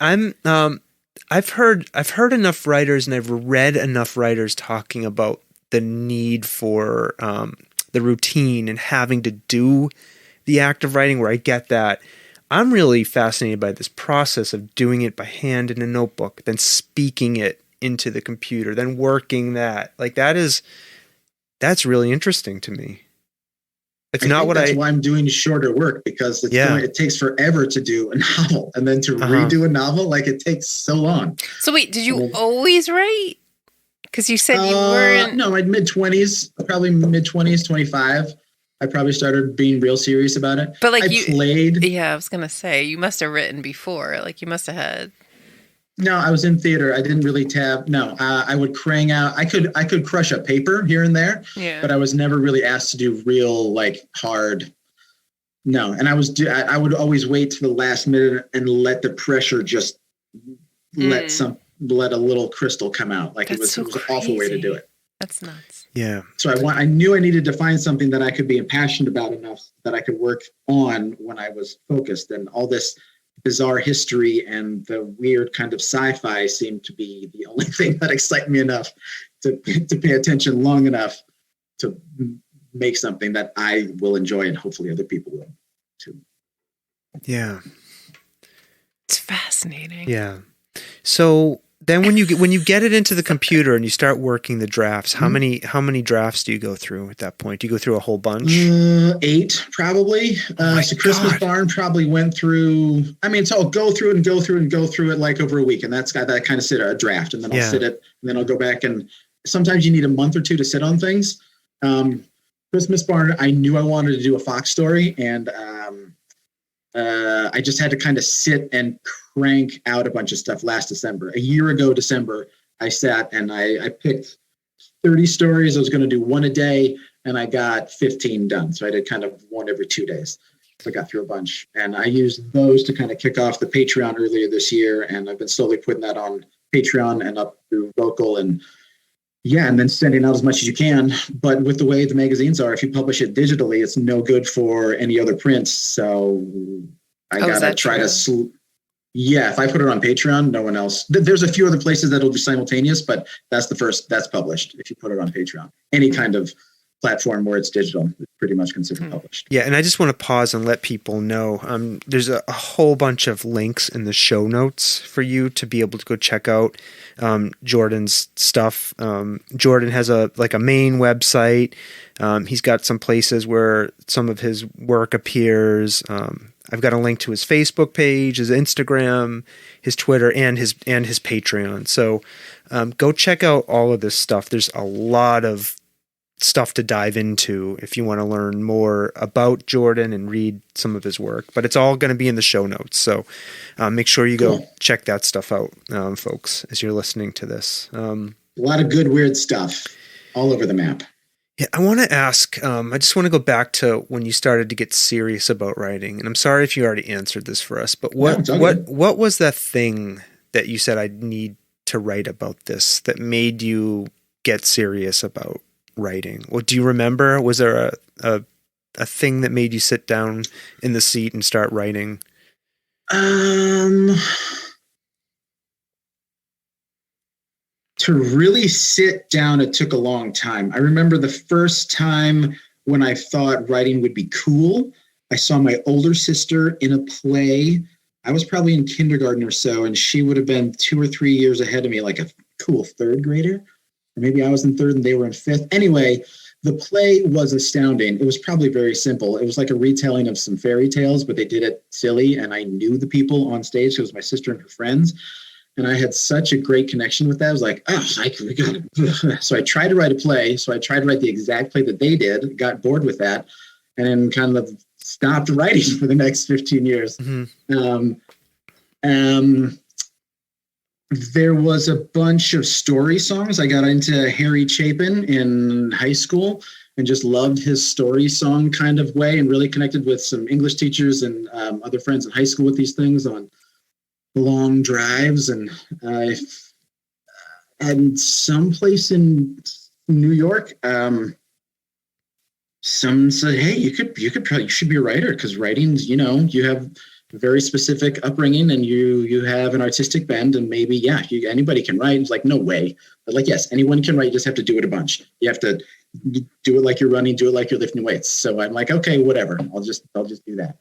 I've heard enough writers, and I've read enough writers talking about the need for the routine and having to do the act of writing, where I get that. I'm really fascinated by this process of doing it by hand in a notebook, then speaking it into the computer, then working that. Like that's really interesting to me. That's why I'm doing shorter work, because it takes forever to do a novel, and then to redo a novel, like it takes so long. So wait, did you always write? Because you said you weren't. No, my mid-20s, probably mid-20s, 25. I probably started being real serious about it. But like played. Yeah, I was gonna say you must have written before. Like you must have had. No, I was in theater. I didn't really I would crank out. I could crush a paper here and there, but I was never really asked to do real hard. No, and I would always wait to the last minute and let the pressure just let a little crystal come out. Like it was an awful way to do it. That's nuts. Yeah. So I knew I needed to find something that I could be passionate about enough that I could work on when I was focused, and all this bizarre history and the weird kind of sci-fi seemed to be the only thing that excited me enough to pay attention long enough to make something that I will enjoy, and hopefully other people will too. Yeah. It's fascinating. Yeah. So then when you get it into the computer and you start working the drafts, how many drafts do you go through at that point? Do you go through a whole bunch? 8 probably. So Christmas Barn probably went through. So I'll go through it like over a week, and that's got that kind of a draft, and then I'll sit it, and then I'll go back, and sometimes you need a month or two to sit on things. Christmas Barn, I knew I wanted to do a Fox story, and I just had to kind of sit and crank out a bunch of stuff last December. A year ago, December, I sat and I picked 30 stories. I was going to do one a day, and I got 15 done. So I did kind of one every 2 days. So I got through a bunch, and I used those to kind of kick off the Patreon earlier this year. And I've been slowly putting that on Patreon and up through Vocal, and Yeah, and then sending out as much as you can. But with the way the magazines are, if you publish it digitally, it's no good for any other prints. So I Oh, is gotta that try true? to. Yeah, if I put it on Patreon, no one else. There's a few other places that'll be simultaneous, but that's the first that's published. If you put it on Patreon, any kind of platform where it's digital, it's pretty much considered published. Yeah, and I just want to pause and let people know there's a whole bunch of links in the show notes for you to be able to go check out Jordan's stuff. Jordan has a main website. He's got some places where some of his work appears. I've got a link to his Facebook page, his Instagram, his Twitter, and his Patreon. So go check out all of this stuff. There's a lot of stuff to dive into if you want to learn more about Jordan and read some of his work, but it's all going to be in the show notes. So make sure you go check that stuff out, folks, as you're listening to this. A lot of good, weird stuff all over the map. Yeah, I want to ask, I just want to go back to when you started to get serious about writing, and I'm sorry if you already answered this for us, but what was that thing that you said, I need to write about this, that made you get serious about writing? Well, do you remember? Was there a thing that made you sit down in the seat and start writing? To really sit down, it took a long time. I remember the first time when I thought writing would be cool. I saw my older sister in a play. I was probably in kindergarten or so, and she would have been 2 or 3 years ahead of me, like a cool third grader. Or maybe I was in third and they were in fifth. Anyway, the play was astounding. It was probably very simple. It was like a retelling of some fairy tales, but they did it silly, and I knew the people on stage. It was my sister and her friends. And I had such a great connection with that. I was like, we got it. So I tried to write a play. So I tried to write the exact play that they did, got bored with that, and then kind of stopped writing for the next 15 years. Mm-hmm. There was a bunch of story songs. I got into Harry Chapin in high school and just loved his story song kind of way, and really connected with some English teachers and other friends in high school with these things on long drives. And someplace in New York, some said, hey, you should be a writer, because writing's, you have a very specific upbringing and you have an artistic bend, and maybe, anybody can write. It's like, no way. But like, yes, anyone can write. You just have to do it a bunch. You have to do it like you're running, do it like you're lifting weights. So I'm like, okay, whatever. I'll just do that.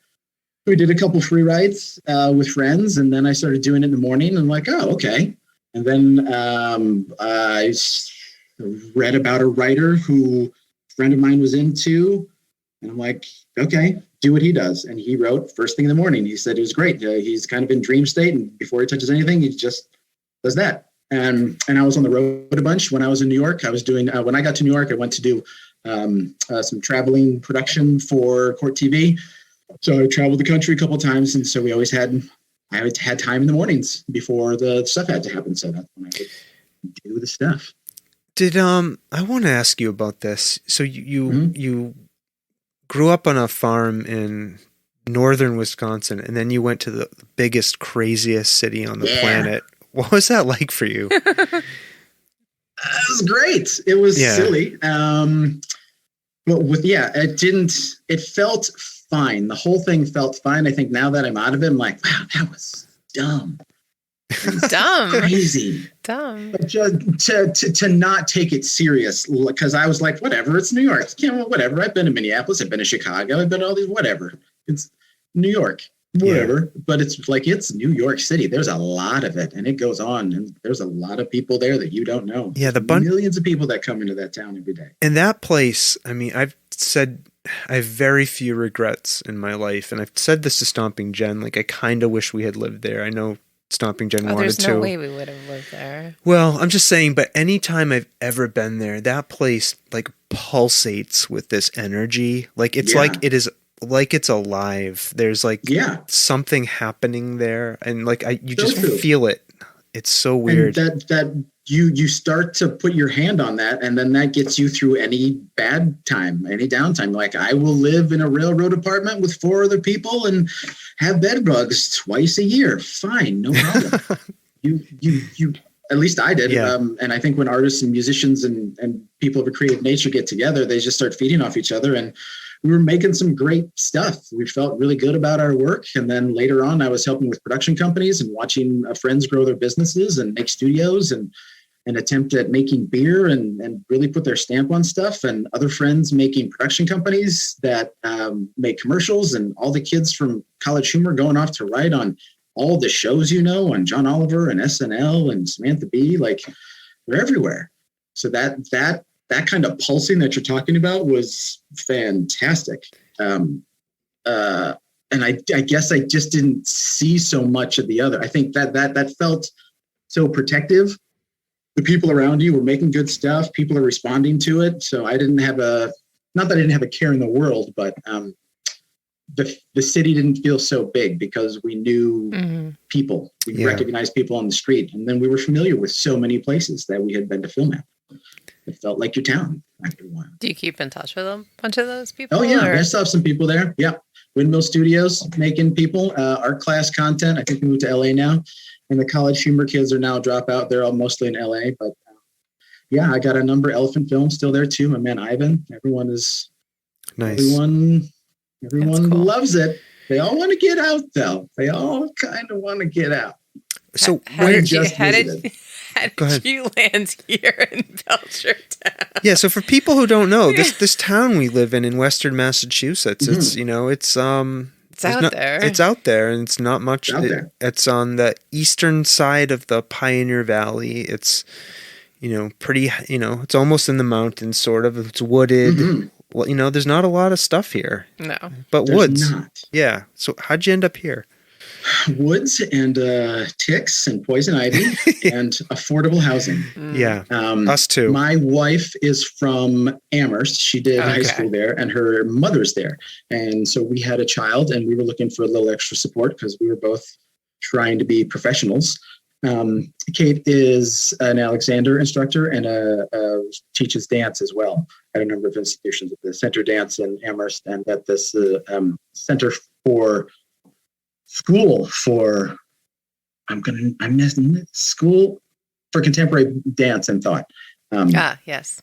We did a couple free writes with friends, and then I started doing it in the morning, and I'm like, oh, okay. And then I read about a writer who a friend of mine was into, and I'm like, okay, do what he does. And he wrote first thing in the morning. He said it was great. He's kind of in dream state, and before he touches anything, he just does that. And I was on the road a bunch when I was in New York. I was doing, when I got to New York, I went to do some traveling production for Court TV. So I traveled the country a couple of times, and so I always had time in the mornings before the stuff had to happen. So that's when I would do the stuff. Did I want to ask you about this? So you grew up on a farm in northern Wisconsin, and then you went to the biggest, craziest city on the planet. What was that like for you? It was great. It was silly. But it felt fine. The whole thing felt fine. I think now that I'm out of it, I'm like, wow, that was dumb. Dumb. Crazy. Dumb. But just to not take it serious, because I was like, whatever, it's New York. Whatever. I've been to Minneapolis, I've been to Chicago, I've been to all these, whatever. It's New York. Whatever. Yeah. But it's like, it's New York City. There's a lot of it, and it goes on, and there's a lot of people there that you don't know. Yeah, millions of people that come into that town every day. And that place, I mean, I've said I have very few regrets in my life, and I've said this to Stomping Jen. Like, I kind of wish we had lived there. I know Stomping Jen wanted to. There's no way we would have lived there. Well, I'm just saying, but anytime I've ever been there, that place like pulsates with this energy. Like, it's like it is. Like, it's alive. There's like something happening there, and like you just feel it. It's so weird. And that you start to put your hand on that, and then that gets you through any bad time, any downtime. Like, I will live in a railroad apartment with 4 other people and have bed bugs twice a year. Fine, no problem. you At least I did. Yeah. And I think when artists and musicians and people of a creative nature get together, they just start feeding off each other. And we were making some great stuff. We felt really good about our work. And then later on, I was helping with production companies and watching friends grow their businesses and make studios and attempt at making beer and really put their stamp on stuff, and other friends making production companies that make commercials, and all the kids from College Humor going off to write on all the shows, on John Oliver and SNL and Samantha Bee, like they're everywhere. So that kind of pulsing that you're talking about was fantastic. And I guess I just didn't see so much of the other. I think that felt so protective. The people around you were making good stuff. People are responding to it. So I didn't have not that I didn't have a care in the world, but the city didn't feel so big because we knew people. We recognized people on the street. And then we were familiar with so many places that we had been to film at. It felt like your town after a while. Do you keep in touch with a bunch of those people? Oh, yeah. I still have some people there. Yeah. Windmill Studios making people. Art class content. I think we moved to LA now. And the College Humor kids are now dropout. They're all mostly in LA. But yeah, I got a number. Elephant Film still there too. My man Ivan. Everyone is nice. Everyone cool. Loves it. They all want to get out though. They all kind of want to get out. So how did you land here in Belchertown? Yeah, so for people who don't know, this town we live in Western Massachusetts, it's out there. It's out there, and it's not much. It's on the eastern side of the Pioneer Valley. It's pretty. It's almost in the mountains, sort of. It's wooded. Mm-hmm. Well, there's not a lot of stuff here. No, but there's woods. Not. Yeah. So how'd you end up here? Woods and ticks and poison ivy and affordable housing. Yeah, us too. My wife is from Amherst. She did high school there, and her mother's there. And so we had a child, and we were looking for a little extra support because we were both trying to be professionals. Kate is an Alexander instructor and teaches dance as well at a number of institutions, at the Center Dance in Amherst and at this Center for School for School for Contemporary Dance and Thought. Yes.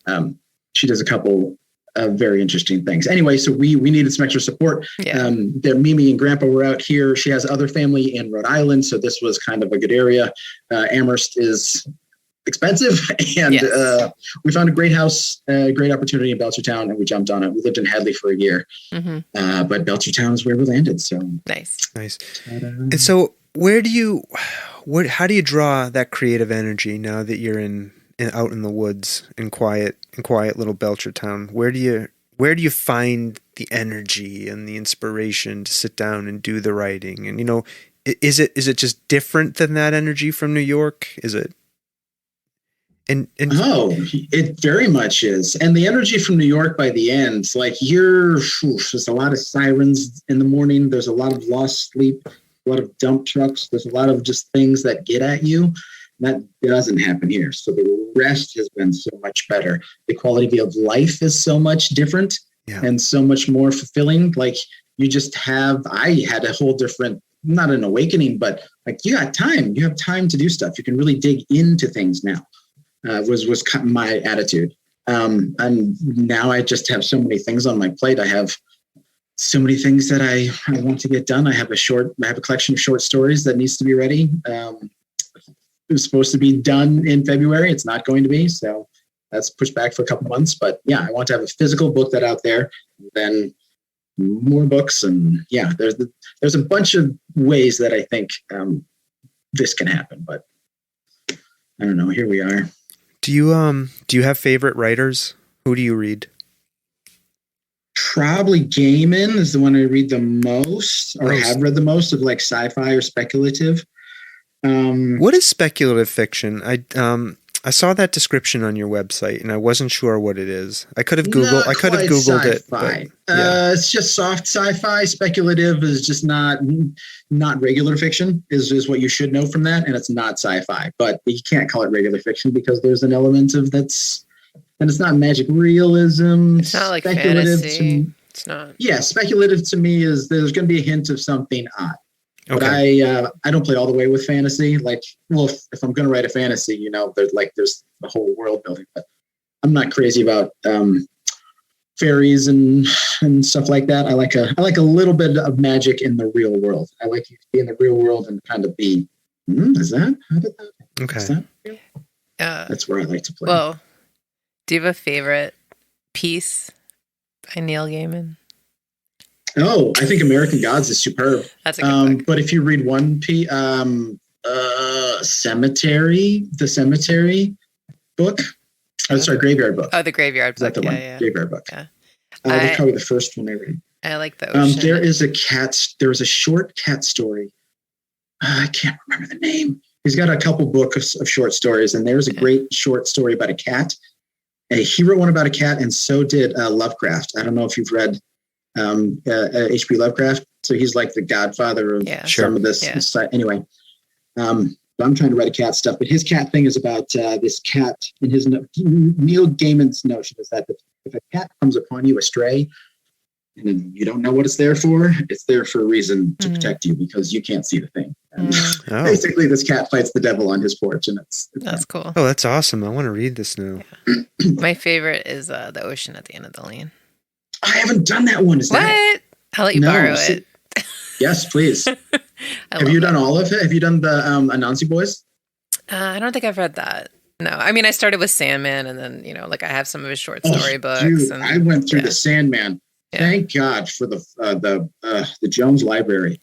She does a couple of very interesting things. Anyway, so we needed some extra support. Yeah. Mimi and Grandpa were out here. She has other family in Rhode Island, so this was kind of a good area. Amherst is expensive, and we found a great house, a great opportunity in Belchertown, and we jumped on it. We lived in Hadley for a year, but Belchertown is where we landed. So nice. Ta-da. And so, how do you draw that creative energy now that you're out in the woods in quiet little Belchertown? Where do you find the energy and the inspiration to sit down and do the writing? And is it just different than that energy from New York? Is it? It very much is. And the energy from New York by the end, there's a lot of sirens in the morning. There's a lot of lost sleep, a lot of dump trucks. There's a lot of just things that get at you. That doesn't happen here. So the rest has been so much better. The quality of life is so much different and so much more fulfilling. Like I had a whole different, not an awakening, but like you have time to do stuff. You can really dig into things now. Was my attitude. And now I just have so many things on my plate. I have so many things that I want to get done. I have a collection of short stories that needs to be ready. It was supposed to be done in February. It's not going to be. So that's pushed back for a couple months, but I want to have a physical book that out there, then more books. And there's a bunch of ways that I think this can happen, but I don't know. Here we are. Do you have favorite writers? Who do you read? Probably Gaiman is the one I read the most, or have read the most of, like sci-fi or speculative. What is speculative fiction? I saw that description on your website, and I wasn't sure what it is. I could have Googled it. But, it's just soft sci-fi. Speculative is just not regular fiction. Is what you should know from that, and it's not sci-fi. But you can't call it regular fiction because there's an element of that's, and it's not magic realism. It's not like fantasy. It's not. Yeah, speculative to me is there's going to be a hint of something odd. But Okay. I don't play all the way with fantasy. Like, well, if I'm going to write a fantasy, there's the whole world building. But I'm not crazy about fairies and stuff like that. I like a little bit of magic in the real world. I like you to be in the real world and kind of be. Is that? How did that? Okay. Is that real? That's where I like to play. Well, do you have a favorite piece by Neil Gaiman? Oh, I think American Gods is superb. That's a good book. But if you read Cemetery, the Cemetery book. Oh, sorry, Graveyard book. Oh, the Graveyard Is that book. the one? Yeah. Graveyard book. Yeah. That's probably the first one I read. I like the ocean. There was a short cat story. I can't remember the name. He's got a couple books of short stories, and there's a great short story about a cat. He wrote one about a cat, and so did Lovecraft. I don't know if you've read H.P. Lovecraft. So he's like the godfather of some of this. Yeah. Anyway, I'm trying to write a cat stuff, but his cat thing is about this cat. And Neil Gaiman's notion is that if a cat comes upon you astray, and you don't know what it's there for a reason to protect you because you can't see the thing. Basically, this cat fights the devil on his porch, and that's cool. Oh, that's awesome! I want to read this now. Yeah. My favorite is the ocean at the end of the lane. I haven't done that one. I'll let you borrow it. Yes, please. Have you done all of it? Have you done the Anansi Boys? I don't think I've read that. No, I mean I started with Sandman, and then I have some of his short story books. Dude, I went through the Sandman. Yeah. Thank God for the Jones Library.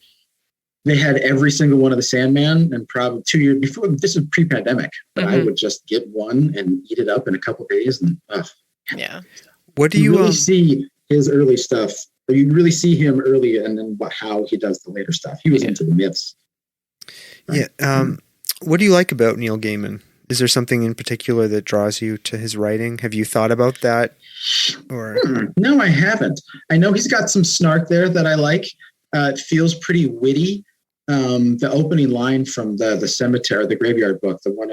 They had every single one of the Sandman, and probably 2 years before. This is pre-pandemic, but I would just get one and eat it up in a couple of days. And what do you really see his early stuff? Or you really see him early, and then how he does the later stuff. He was into the myths. Right? Yeah. What do you like about Neil Gaiman? Is there something in particular that draws you to his writing? Have you thought about that? Or no, I haven't. I know he's got some snark there that I like. It feels pretty witty. The opening line from the cemetery, the Graveyard book, the one,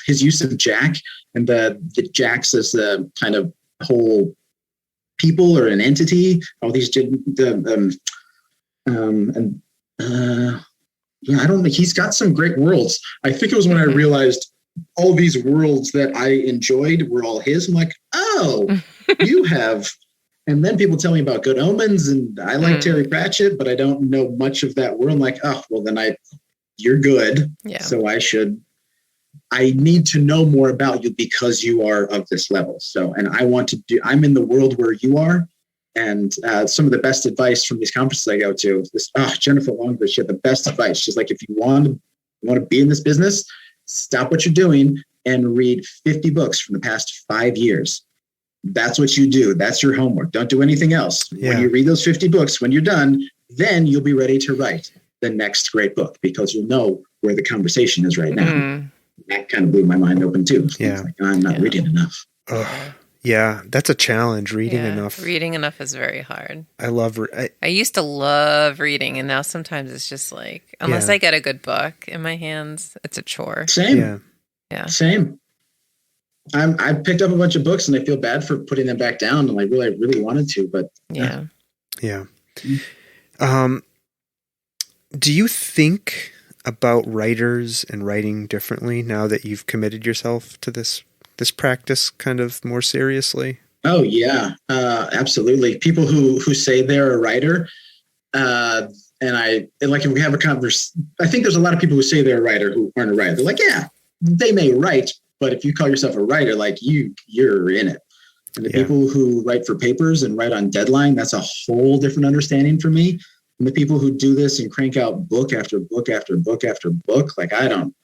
his use of Jack, and the Jacks as the kind of whole people or an entity. All these I don't think he's got some great worlds. I think it was when I realized all these worlds that I enjoyed were all his. I'm like, oh, you have. And then people tell me about Good Omens, and I like Terry Pratchett, but I don't know much of that world. I'm like, oh, well, then you're good. Yeah. So I need to know more about you because you are of this level. So, and I'm in the world where you are. And some of the best advice from these conferences I go to, Jennifer Longbridge, she had the best advice. She's like, if you want to be in this business, stop what you're doing and read 50 books from the past 5 years. That's what you do. That's your homework. Don't do anything else. Yeah. When you read those 50 books, when you're done, then you'll be ready to write the next great book because you'll know where the conversation is right now. That kind of blew my mind open too. So it's like, I'm not reading enough. Yeah, that's a challenge. Reading enough. Reading enough is very hard. I used to love reading, and now sometimes it's just like, unless I get a good book in my hands, it's a chore. Same. Yeah. Same. I picked up a bunch of books, and I feel bad for putting them back down. And I really wanted to, but yeah. Do you think about writers and writing differently now that you've committed yourself to this practice kind of more seriously? Oh yeah, absolutely. People who say they're a writer, and if we have a conversation, I think there's a lot of people who say they're a writer who aren't a writer. They're like, yeah, they may write, but if you call yourself a writer, like you're in it. And the people who write for papers and write on deadline, that's a whole different understanding for me. And the people who do this and crank out book after book after book after book, like I don't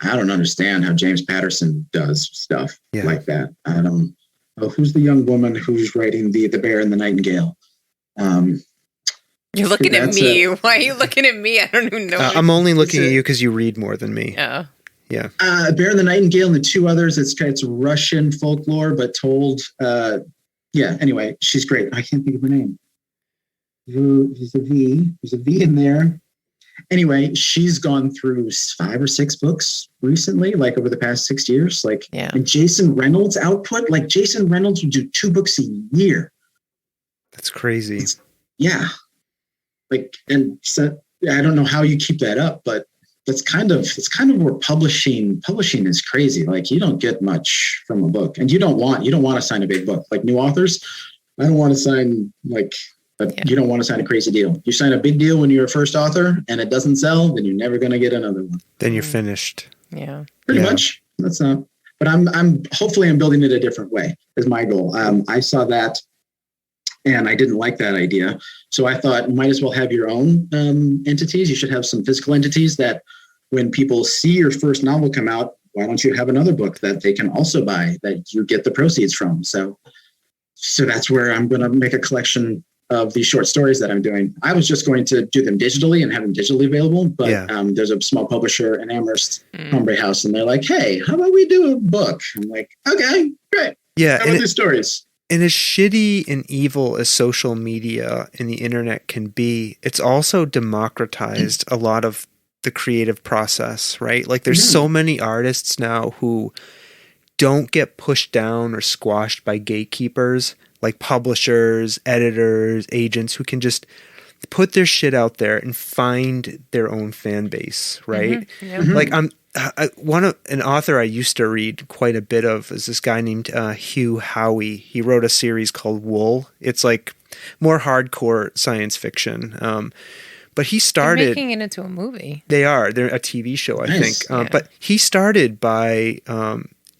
understand how James Patterson does stuff like that. I don't. Oh, who's the young woman who's writing the Bear and the Nightingale? You're looking at me. Why are you looking at me? I don't even know. I'm only looking at you because you read more than me. Yeah. Yeah. Bear and the Nightingale and the two others. It's Russian folklore, but told. Anyway, she's great. I can't think of her name. There's a V. There's a V in there. Anyway, she's gone through 5 or 6 books recently, like over the past 6 years. And Jason Reynolds' output, like Jason Reynolds would do 2 books a year. That's crazy. And I don't know how you keep that up, but it's kind of where publishing is crazy. Like you don't get much from a book, and you don't want to sign a big book. Like new authors, I don't want to sign you don't want to sign a crazy deal. You sign a big deal when you're a first author and it doesn't sell, then you're never going to get another one. Then you're finished. Yeah. Pretty much. That's not, but I'm hopefully I'm building it a different way is my goal. I saw that and I didn't like that idea. So I thought might as well have your own entities. You should have some physical entities that when people see your first novel come out, why don't you have another book that they can also buy that you get the proceeds from? So that's where I'm going to make a collection of these short stories that I'm doing. I was just going to do them digitally and have them digitally available, but there's a small publisher in Amherst, Hombre House, and they're like, hey, how about we do a book? I'm like, okay, great. Yeah. How about these stories? And as shitty and evil as social media and the internet can be, it's also democratized a lot of the creative process, right? Like there's so many artists now who don't get pushed down or squashed by gatekeepers like publishers, editors, agents who can just put their shit out there and find their own fan base, right? Like an author I used to read quite a bit of is this guy named Hugh Howey. He wrote a series called Wool. It's like more hardcore science fiction. But he started... They're making it into a movie. They're a TV show, I think. But he started by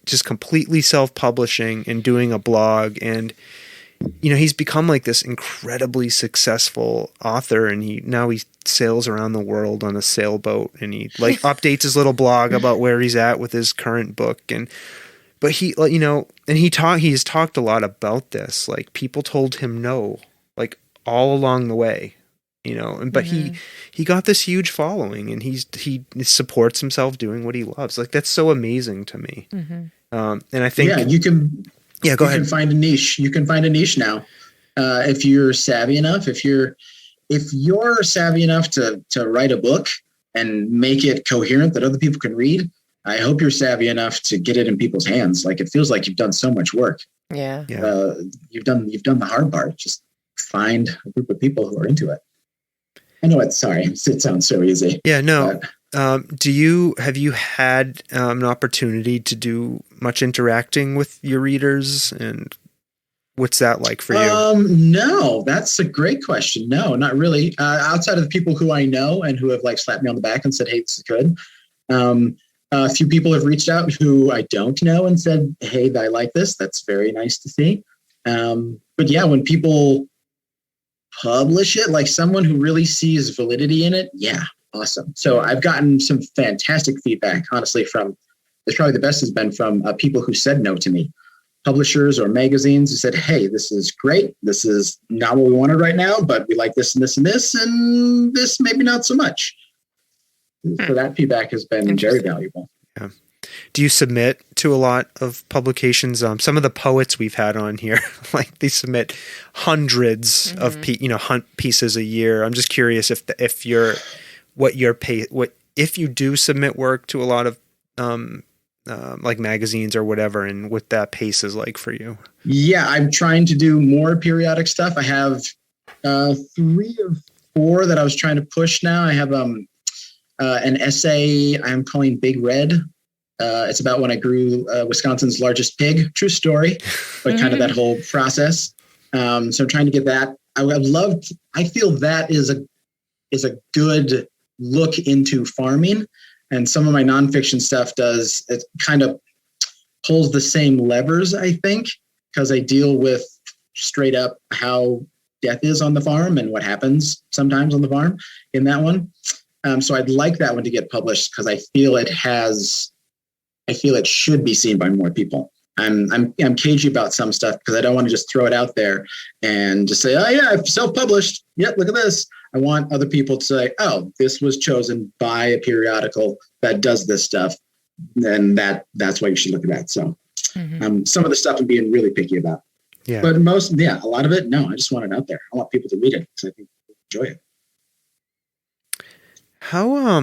just completely self-publishing and doing a blog, and he's become like this incredibly successful author, and he sails around the world on a sailboat, and he like updates his little blog about where he's at with his current book. But he, he's talked a lot about this. Like people told him no, like all along the way, but he got this huge following, and he supports himself doing what he loves. Like that's so amazing to me. And I think you can. Yeah, go ahead. You can find a niche. You can find a niche now, if you're savvy enough. If you're savvy enough to write a book and make it coherent that other people can read, I hope you're savvy enough to get it in people's hands. Like it feels like you've done so much work. Yeah. You've done the hard part. Just find a group of people who are into it. I know it sounds so easy. Yeah, no. Have you had an opportunity to do much interacting with your readers, and what's that like for you? No, that's a great question. No, not really. Outside of the people who I know and who have like slapped me on the back and said, hey, this is good. A few people have reached out who I don't know and said, hey, I like this. That's very nice to see. But yeah, when people publish it, like someone who really sees validity in it, yeah. Awesome. So I've gotten some fantastic feedback, honestly, it's probably the best has been from people who said no to me, publishers or magazines who said, hey, this is great. This is not what we wanted right now, but we like this and this and this, and this maybe not so much. So that feedback has been very valuable. Yeah. Do you submit to a lot of publications? Some of the poets we've had on here, like they submit hundreds of pieces a year. I'm just curious if you do submit work to a lot of like magazines or whatever, and what that pace is like for you. Yeah, I'm trying to do more periodic stuff. I have 3 or 4 that I was trying to push now. I have an essay I'm calling Big Red. It's about when I grew Wisconsin's largest pig. True story, but kind of that whole process. So I'm trying to get that. I feel that is a good look into farming, and some of my nonfiction stuff it kind of pulls the same levers, I think, because I deal with straight up how death is on the farm and what happens sometimes on the farm in that one. So I'd like that one to get published because I feel it should be seen by more people. I'm cagey about some stuff because I don't want to just throw it out there and just say, oh yeah, I've self-published. Yep, look at this. I want other people to say, oh, this was chosen by a periodical that does this stuff. And that's why you should look at that. So some of the stuff I'm being really picky about. Yeah. But a lot of it, no, I just want it out there. I want people to read it because I think they'll enjoy it. How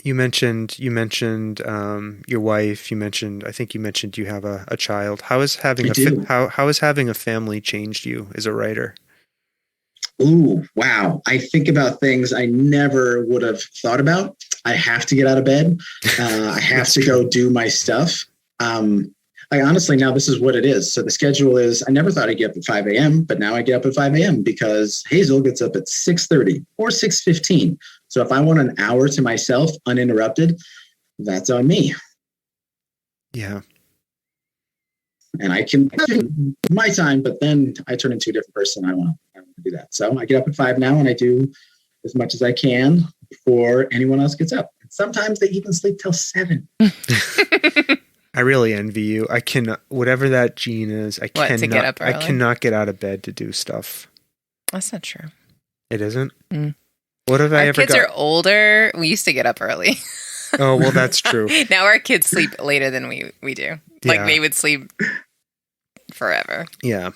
you mentioned your wife. I think you mentioned you have a child. How has having a family changed you as a writer? Ooh, wow. I think about things I never would have thought about. I have to get out of bed. I have to go do my stuff. I honestly, now this is what it is. So the schedule is, I never thought I'd get up at 5 a.m., but now I get up at 5 a.m. because Hazel gets up at 6:30 or 6:15. So if I want an hour to myself uninterrupted, that's on me. Yeah. And I can my time, but then I turn into a different person. I want to do that. So I get up at 5 now and I do as much as I can before anyone else gets up. Sometimes they even sleep till 7. I really envy you. I cannot, whatever that gene is, To get up early? I cannot get out of bed to do stuff. That's not true. It isn't? What have I Our ever kids are older. We used to get up early. Oh, well, that's true. Now our kids sleep later than we do. Like they would sleep forever. Yeah.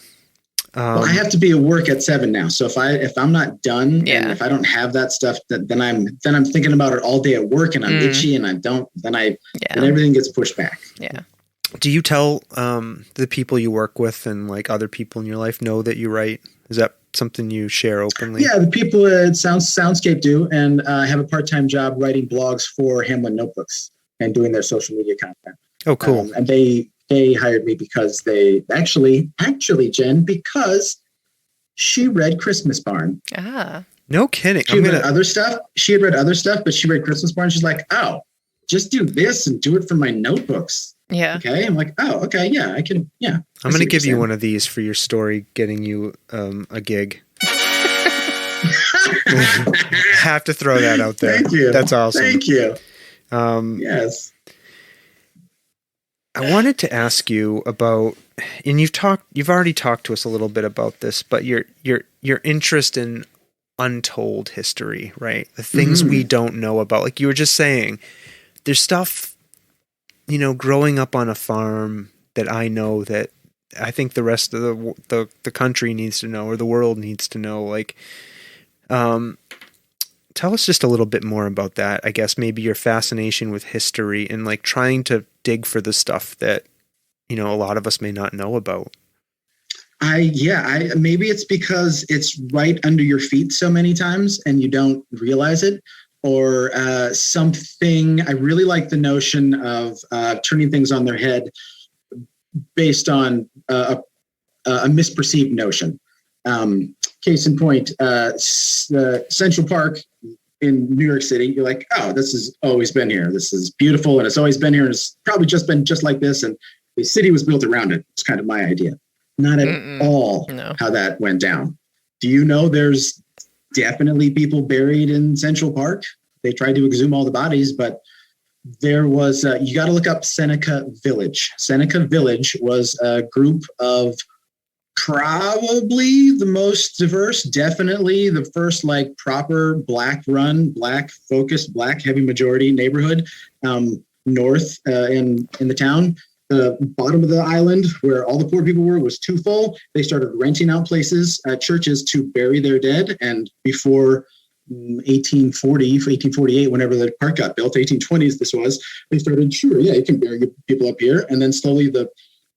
Well, I have to be at work at 7 now. So if I'm not done and if I don't have that stuff, then I'm thinking about it all day at work and I'm itchy and then everything gets pushed back. Yeah. Do you tell the people you work with and like other people in your life know that you write? Is that something you share openly? Yeah, the people at Soundscape do, and have a part-time job writing blogs for Hamlin Notebooks and doing their social media content. Oh, cool. And they hired me because they actually, Jen, because she read Christmas Barn. Ah. No kidding. She had read other stuff, but she read Christmas Barn. She's like, oh, just do this and do it for my notebooks. Yeah. Okay. I'm like, oh, okay. Yeah, I can. Yeah. I'm going to give you one of these for your story, getting you a gig. Have to throw that out there. Thank you. That's awesome. Thank you. Yes. I wanted to ask you about, and you've already talked to us a little bit about this, but your interest in untold history, right? The things we don't know about. Like you were just saying, there's stuff, growing up on a farm that I know that I think the rest of the country needs to know, or the world needs to know. Like, tell us just a little bit more about that. I guess maybe your fascination with history and like trying to dig for the stuff that, a lot of us may not know about. Maybe it's because it's right under your feet so many times and you don't realize it, or something. I really like the notion of turning things on their head based on a misperceived notion. Case in point, Central Park in New York City, you're like, oh, this has always been here. This is beautiful, and it's always been here, and it's probably just been just like this, and the city was built around it. It's kind of my idea. Not at all how that went down. Do you know there's definitely people buried in Central Park? They tried to exhume all the bodies, but there was, you got to look up Seneca Village. Seneca Village was a group of probably the most diverse, definitely the first like proper black focused, black heavy majority neighborhood north in the town. The bottom of the island where all the poor people were was too full. They started renting out places at churches to bury their dead. And before 1848, whenever the park got built, 1820s this was, they started, you can bury people up here. And then slowly the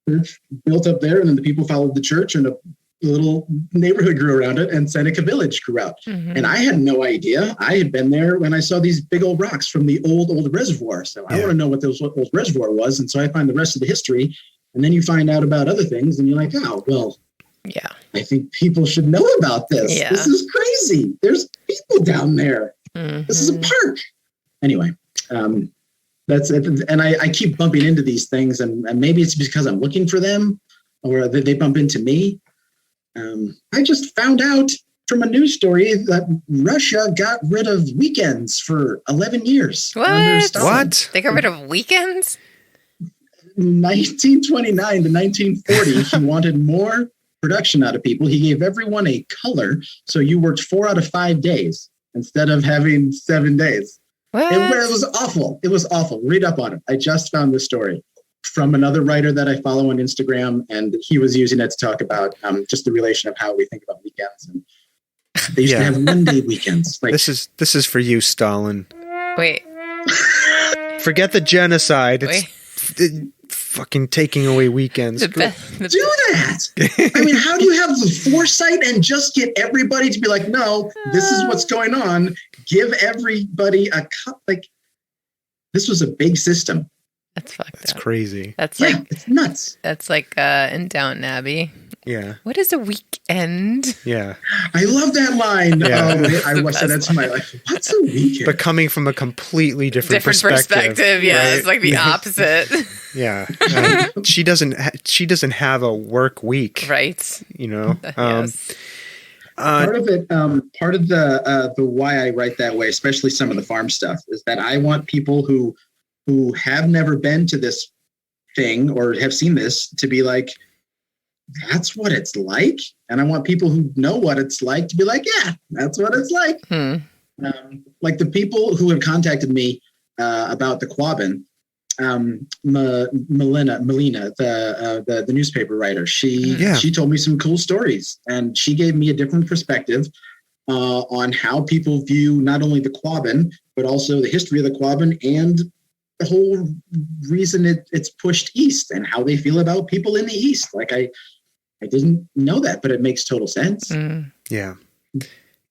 church built up there, and then the people followed the church, and a little neighborhood grew around it, and Seneca Village grew out. And I had no idea. I had been there when I saw these big old rocks from the old reservoir. So I want to know what those old reservoir was. And so I find the rest of the history, and then you find out about other things, and you're like, oh, well, yeah, I think people should know about this. Yeah. This is crazy. There's people down there. This is a park. Anyway, that's it. And I keep bumping into these things, and maybe it's because I'm looking for them, or they bump into me. I just found out from a news story that Russia got rid of weekends for 11 years. What? They got rid of weekends? 1929 to 1940, he wanted more production out of people. He gave everyone a color, so you worked 4 out of 5 days instead of having 7 days. It was awful. It was awful. Read up on it. I just found this story from another writer that I follow on Instagram, and he was using it to talk about just the relation of how we think about weekends. And they used to have one-day weekends. Like, this is for you, Stalin. Wait. Forget the genocide. Wait. fucking taking away weekends. The Do that. I mean, how do you have the foresight and just get everybody to be like, no, this is what's going on. Give everybody a cup. Like, this was a big system. That's fucked That's up. crazy. That's Yeah, like it's nuts. that's like in Downton Abbey. Yeah. What is a weekend? Yeah. I love that line. Yeah. I said that to my life. What's a weekend? But coming from a completely different perspective. Yeah, right? it's like the opposite. Yeah. She doesn't have a work week, Right. you know? Yes. Part of it, part of the why I write that way, especially some of the farm stuff, is that I want people who have never been to this thing or have seen this to be like, that's what it's like. And I want people who know what it's like to be like, yeah, that's what it's like. Like the people who have contacted me about the Quabbin, Melina, the newspaper writer, she told me some cool stories, and she gave me a different perspective on how people view not only the Quabbin, but also the history of the Quabbin and the whole reason it's pushed east and how they feel about people in the East. Like I didn't know that, but it makes total sense. Yeah.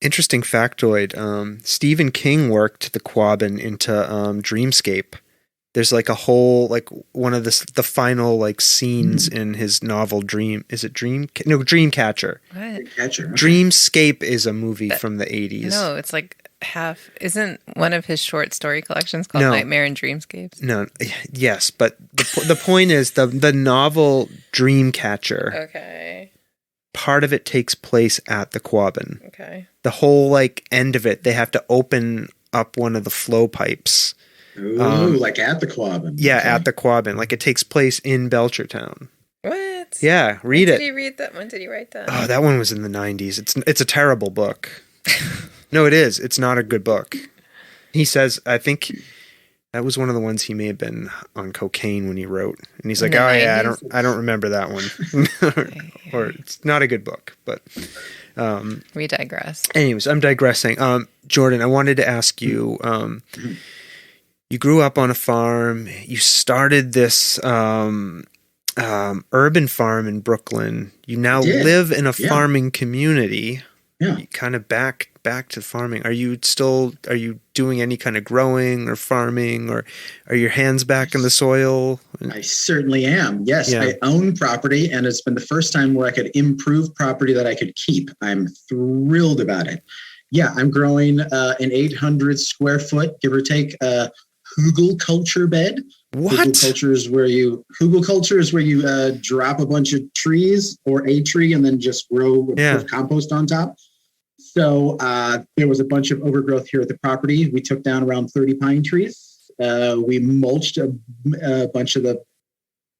Interesting factoid. Stephen King worked the Quabbin into Dreamscape. There's like a whole, like one of the final like scenes in his novel Dream. Is it Dreamcatcher? What? Catcher. Okay. Dreamscape is a movie from the 80s. No, it's like isn't one of his short story collections called No. Nightmare and Dreamscapes? No, yes, but the point is the novel Dreamcatcher, Okay. part of it takes place at the Quabbin. Okay. The whole like end of it, they have to open up one of the flow pipes. Ooh, like at the Quabbin. Yeah, Okay. at the Quabbin. Like it takes place in Belchertown. What? Yeah, read When it. did he read that? When did he write that? Oh, that one was in the 90s. It's a terrible book. No, it is. It's not a good book. He says, I think that was one of the ones he may have been on cocaine when he wrote. And he's like, In the oh yeah, 90s? I don't remember that one. Or it's not a good book, but We digress. anyways, I'm digressing. Jordan, I wanted to ask you, you grew up on a farm. You started this urban farm in Brooklyn. You now did. live in a Yeah. farming community. Yeah. You kind of back to farming. Are you doing any kind of growing or farming, or are your hands back in the soil? I certainly am. Yes, Yeah. I own property, and it's been the first time where I could improve property that I could keep. I'm thrilled about it. Yeah, I'm growing an 800 square foot, give or take, hugel culture bed. What? Hugel culture is where you drop a bunch of trees or a tree and then just grow Yeah. compost on top. So there was a bunch of overgrowth here at the property. We took down around 30 pine trees. We mulched a bunch of the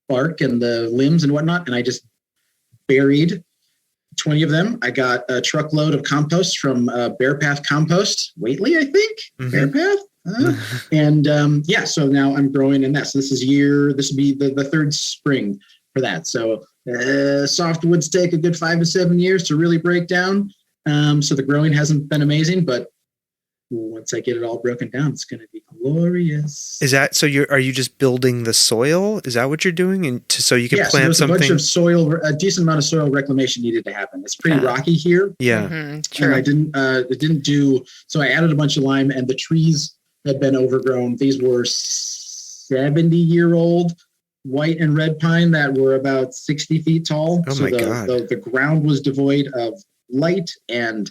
bark and the limbs and whatnot, and I just buried 20 of them. I got a truckload of compost from Bear Path Compost, Whately, I think. Bear Path. And so now I'm growing in that. So this will be the third spring for that. So softwoods take a good 5 to 7 years to really break down. So the growing hasn't been amazing, but once I get it all broken down, it's going to be glorious. Is that so? Are you just building the soil? Is that what you're doing, and so you can So plant there's something? a bunch of soil, a decent amount of soil reclamation needed to happen. It's pretty rocky here. Yeah. True. And I didn't do, so I added a bunch of lime, and the trees had been overgrown. These were 70-year-old white and red pine that were about 60 feet tall. Oh so my God. The ground was devoid of light, and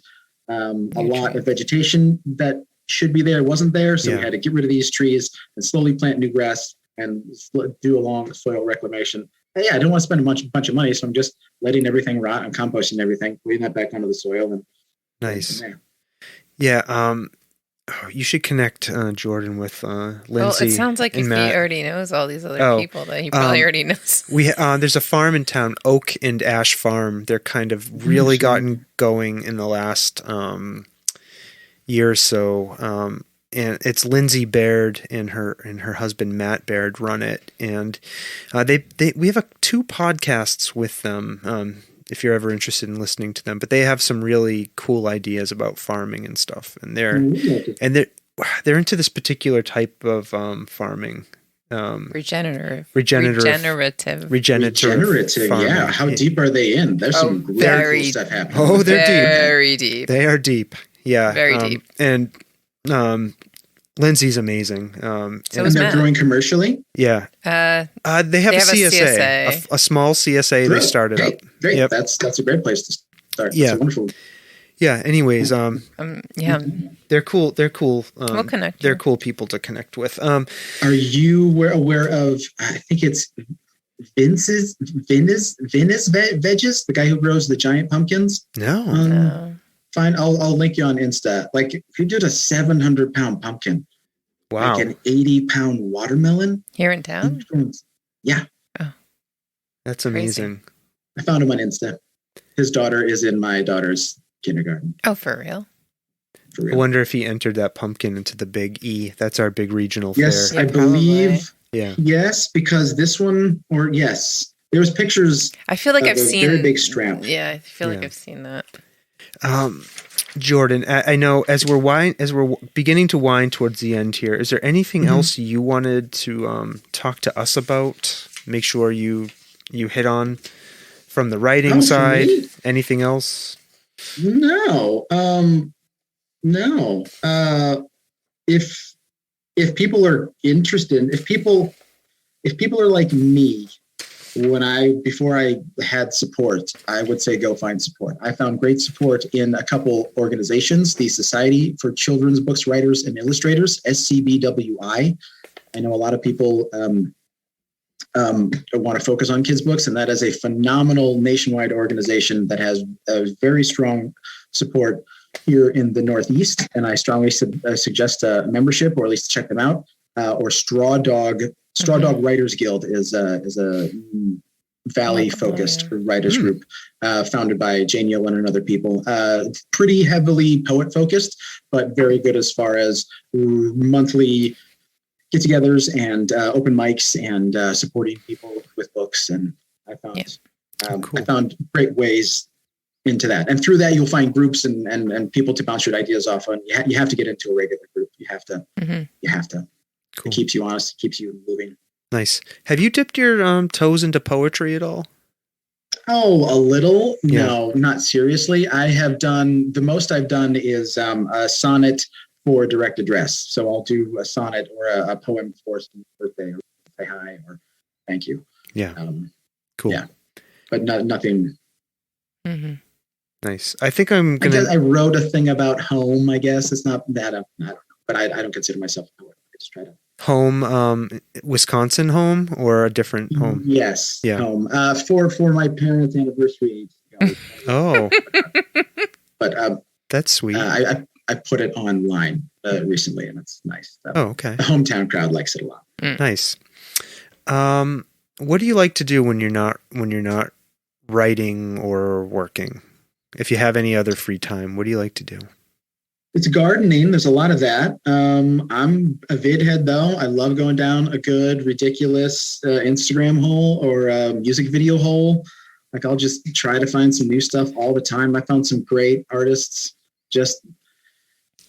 a lot of vegetation that should be there wasn't there. So we had to get rid of these trees and slowly plant new grass and do a long soil reclamation. And I don't want to spend a bunch of money, so I'm just letting everything rot and composting everything, putting that back onto the soil. And Nice. Yeah. You should connect Jordan with Lindsay. Well, it sounds like and if Matt. he already knows all these other people, that he probably already knows. There's a farm in town, Oak and Ash Farm. They're kind of really gotten going in the last year or so. And it's Lindsay Baird and her husband Matt Baird run it. And we have 2 podcasts with them. If you're ever interested in listening to them, but they have some really cool ideas about farming and stuff. And they're into this particular type of farming. Regenerative. Regenerative farming. Yeah. How deep are they in? There's some very cool stuff happening. Oh, they're deep. Very deep. They are deep. Yeah. Very deep. And Lindsay's amazing. And they're growing commercially? Yeah. They have a CSA. A small CSA they started up. Great. Yep. That's a great place to start. Yeah. That's wonderful. Yeah. Anyways, they're cool. They're cool. We'll connect. They're cool people to connect with. Are you aware of? I think it's Venus Veggies, the guy who grows the giant pumpkins. No. Fine. I'll link you on Insta. Like if you did a 700-pound pumpkin, wow, like an 80-pound watermelon here in town. Yeah. Oh, that's amazing. Crazy. I found him on Insta. His daughter is in my daughter's kindergarten. Oh, for real? For real. I wonder if he entered that pumpkin into the Big E. That's our big regional fair. Yes, I believe. Yeah. Yes, because this one, there was pictures. I feel like I've seen very big strap. Yeah, I feel like I've seen that. Jordan, I know as we're beginning to wind towards the end here, is there anything else you wanted to talk to us about? Make sure you hit on from the writing side. Anything else? No. No. If people are interested, if people are like me, before I had support, I would say go find support. I found great support in a couple organizations, the Society for Children's Books Writers and Illustrators, SCBWI. I know a lot of people want to focus on kids' books, and that is a phenomenal nationwide organization that has a very strong support here in the Northeast. And I strongly suggest a membership, or at least check them out. Or Straw Dog Writers Guild is a Valley-focused writers group founded by Jane Yolen and other people. Pretty heavily poet-focused, but very good as far as monthly get-togethers and open mics and supporting people with books. And I found great ways into that. And through that, you'll find groups and people to bounce your ideas off on. You have to get into a regular group. You have to. Cool. It keeps you honest. It keeps you moving. Nice. Have you dipped your toes into poetry at all? Oh, a little. Yeah. No, not seriously. I have done, the most I've done is a sonnet for direct address. So I'll do a sonnet or a poem for some birthday, or say hi or thank you. Yeah. Cool. Yeah. But nothing. Mm-hmm. Nice. I think I'm going to. I wrote a thing about home, I guess. It's not that, I don't know. But I don't consider myself a poet. I just try to. Home, Wisconsin home, or a different home? Yes. Yeah. Home. For my parents' anniversary. Oh. But that's sweet. I put it online recently, and it's nice. Okay. The hometown crowd likes it a lot. Nice. What do you like to do when you're not writing or working? If you have any other free time, what do you like to do? It's gardening. There's a lot of that. I'm a vid head, though. I love going down a good, ridiculous Instagram hole or music video hole. Like, I'll just try to find some new stuff all the time. I found some great artists just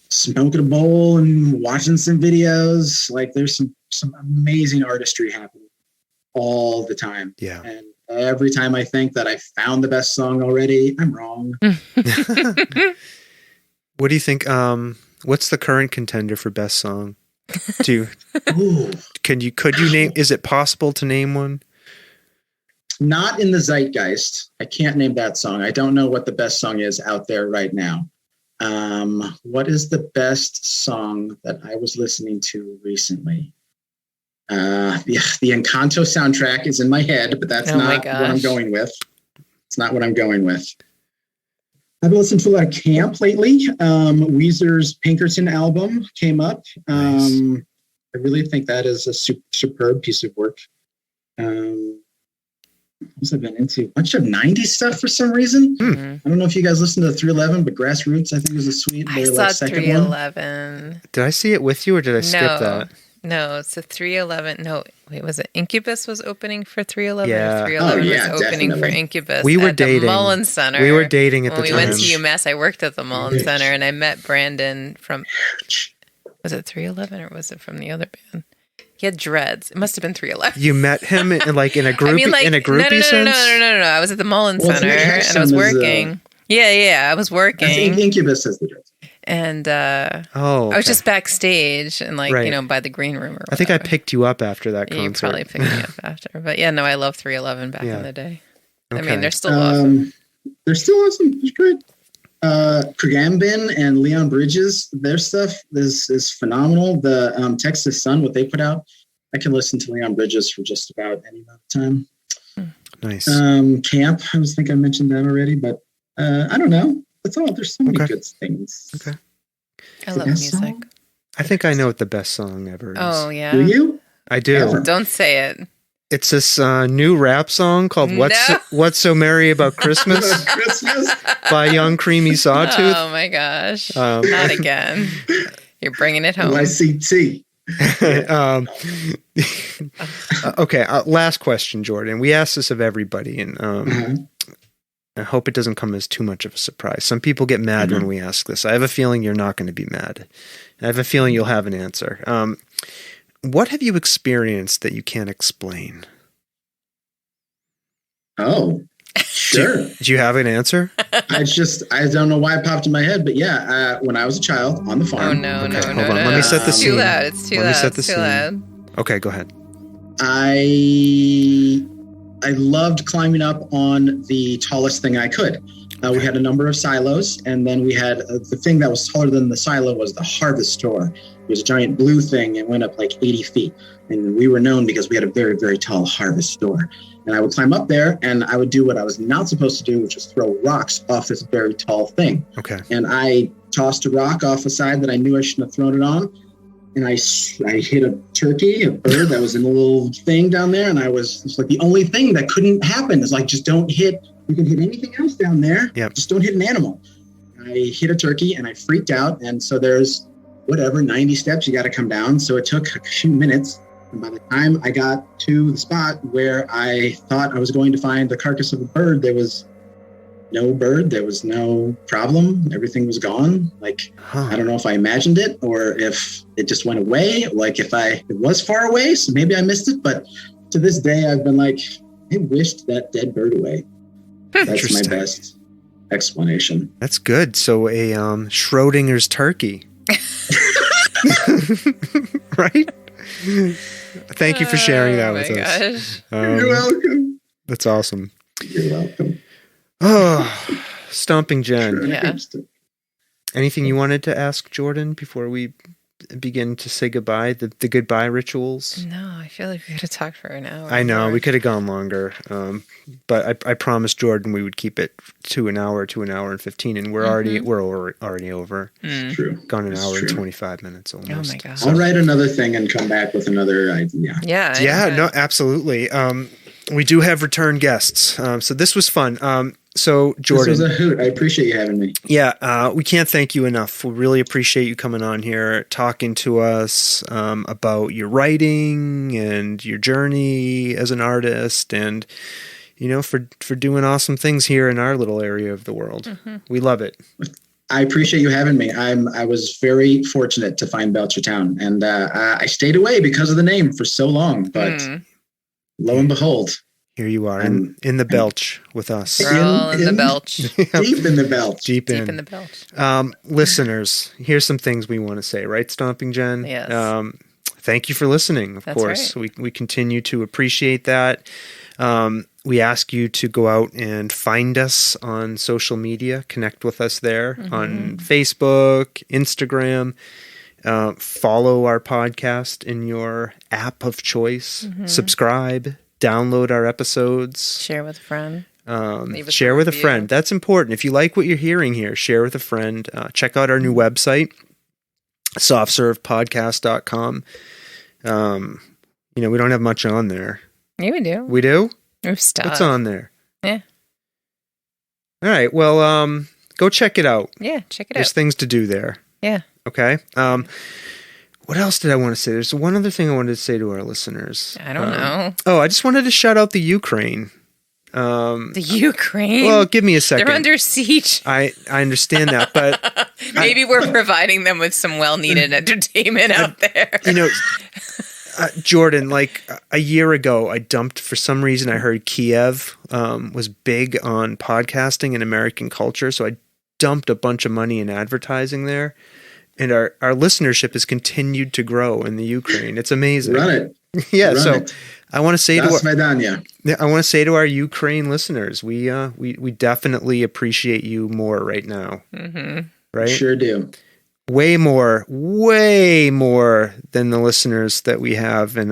smoking a bowl and watching some videos. Like, there's some amazing artistry happening all the time. Yeah. And every time I think that I found the best song already, I'm wrong. What do you think? What's the current contender for best song? Could you name? Is it possible to name one? Not in the zeitgeist. I can't name that song. I don't know what the best song is out there right now. What is the best song that I was listening to recently? The Encanto soundtrack is in my head, but that's not what I'm going with. It's not what I'm going with. I've listened to a lot of camp lately. Weezer's Pinkerton album came up. Nice. I really think that is a superb piece of work. I've been into a bunch of 90s stuff for some reason. I don't know if you guys listened to 311, but Grassroots, I think, was a sweet. I saw 311. Did I see it with you, or did I skip that? No, it's a 311. No, wait, was it Incubus was opening for 311? Yeah. Or 311 was opening definitely. For Incubus. We were at dating. The Mullen Center. We were dating at the time. time. When we went to UMass, I worked at the Mullen Center, and I met Brandon from. Was it 311 or was it from the other band? He had dreads. It must have been 311. You met him in a group in a groupie sense? No. I was at the Mullen Well, Center and I was working. I was working. I think Incubus has the dreads. And okay. I was just backstage and Right. by the green room or whatever. I think I picked you up after that concert. You probably picked me up after. But yeah, no, I love 311 back in the day. I Okay. mean, they're still awesome. They're still awesome. It's great. Kragambin and Leon Bridges, their stuff is phenomenal. The Texas Sun, what they put out, I can listen to Leon Bridges for just about any amount of time. Nice. Camp, I think I mentioned that already, but I don't know. That's all. There's so many Okay. good things. Okay. I love best music. song? I think I know what the best song ever is. Oh, yeah. Do you? I do. Ever. Don't say it. It's this new rap song called What's So Merry About Christmas Christmas? by Young Creamy Sawtooth. Oh, my gosh. Not again. You're bringing it home. YCT. Okay, last question, Jordan. We ask this of everybody, and I hope it doesn't come as too much of a surprise. Some people get mad when we ask this. I have a feeling you're not going to be mad. I have a feeling you'll have an answer. What have you experienced that you can't explain? Oh, sure. Do you have an answer? I don't know why it popped in my head, but yeah, when I was a child on the farm. Oh, no. Hold on. Let me set the It's scene. too loud. It's too Let me loud. set the It's too scene. loud. Okay, go ahead. I loved climbing up on the tallest thing I could. We had a number of silos, and then we had the thing that was taller than the silo was the harvest store. It was a giant blue thing and went up like 80 feet. And we were known because we had a very, very tall harvest store. And I would climb up there and I would do what I was not supposed to do, which was throw rocks off this very tall thing. Okay. And I tossed a rock off a side that I knew I shouldn't have thrown it on. And I hit a turkey, a bird that was in a little thing down there. And it's like the only thing that couldn't happen is like, just don't hit. You can hit anything else down there. Yep. Just don't hit an animal. I hit a turkey and I freaked out. And so there's 90 steps you got to come down. So it took a few minutes. And by the time I got to the spot where I thought I was going to find the carcass of a bird, there was no bird. There was no problem. Everything was gone. Like, I don't know if I imagined it or if it just went away. Like it was far away, so maybe I missed it. But to this day, I've been like, I wished that dead bird away. That's my Interesting. best explanation. That's good. So a Schrodinger's turkey. Right? Thank you for sharing that with us. Gosh. You're welcome. That's awesome. You're welcome. Oh, Stomping Jen. Yeah. Anything you wanted to ask Jordan before we begin to say goodbye? The goodbye rituals? No, I feel like we could have talked for an hour. I know, more. we could have gone longer. But I promised Jordan we would keep it to an hour and 15, and we're already over. True. Gone an It's hour and true. 25 minutes almost. Oh my gosh. I'll write another thing and come back with another idea. Yeah. Yeah, no, absolutely. We do have return guests. So this was fun. So Jordan, This was a hoot. I appreciate you having me. yeah, we can't thank you enough. We really appreciate you coming on here, talking to us about your writing and your journey as an artist, and for doing awesome things here in our little area of the world. Mm-hmm. We love it. I appreciate you having me. I was very fortunate to find Belchertown, and I stayed away because of the name for so long. But lo and behold, Here you are I'm- in the belch with us. We're all in the belch. deep in the belch. Deep Deep in the belch. Listeners, here's some things we want to say, right, Stomping Jen? Yes. Thank you for listening, of That's course. right. We continue to appreciate that. We ask you to go out and find us on social media, connect with us there on Facebook, Instagram. Follow our podcast in your app of choice. Subscribe, download our episodes. Share with a friend. Leave us Share a with a review. friend. That's important. If you like what you're hearing here, share with a friend. Check out our new website, softservepodcast.com. We don't have much on there. Yeah, we do. We do? We've stuff. What's on there? Yeah. All right. Well, go check it out. Yeah, check it There's out. things to do there. Yeah. Okay. What else did I want to say? There's one other thing I wanted to say to our listeners. I don't know. Oh, I just wanted to shout out the Ukraine. The Ukraine. Well, give me a second. They're under siege. I understand that, but Maybe we're providing them with some well-needed entertainment out there. Jordan, like a year ago, I dumped, for some reason, I heard Kiev was big on podcasting and American culture. So I dumped a bunch of money in advertising there. And our listenership has continued to grow in the Ukraine. It's amazing. Run it. Yeah. Run so it. I want to say I want to say to our Ukraine listeners, we definitely appreciate you more right now. Mm-hmm. Right? Sure do. Way more than the listeners that we have in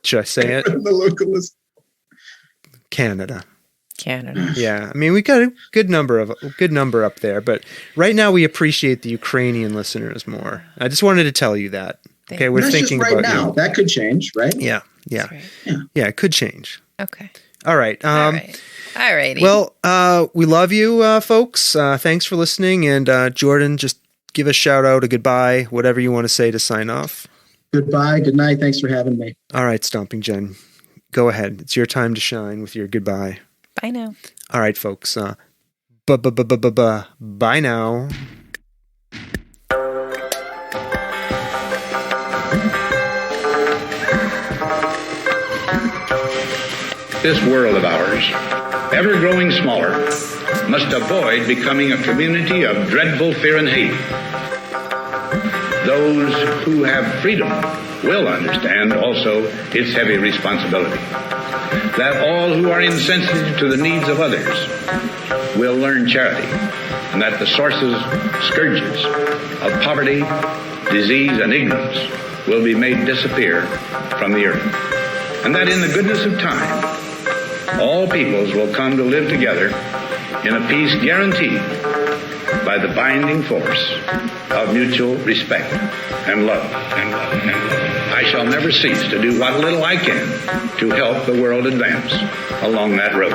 should I say it? The local list. Canada. Yeah. I mean, we got a good number up there, but right now we appreciate the Ukrainian listeners more. I just wanted to tell you that. Okay, we're thinking just right about now. you. That could change, right? Yeah. Right. Yeah, it could change. Okay. All right. All righty. Well, we love you, folks. Thanks for listening. And Jordan, just give a shout out, a goodbye, whatever you want to say to sign off. Goodbye. Good night. Thanks for having me. All right, Stomping Jen. Go ahead. It's your time to shine with your goodbye. Bye now. All right, folks. Bye now. This world of ours, ever growing smaller, must avoid becoming a community of dreadful fear and hate. Those who have freedom will understand also its heavy responsibility. That all who are insensitive to the needs of others will learn charity, and that the sources, scourges of poverty, disease, and ignorance will be made disappear from the earth. And that in the goodness of time, all peoples will come to live together in a peace guaranteed by the binding force of mutual respect and love. I shall never cease to do what little I can to help the world advance along that road.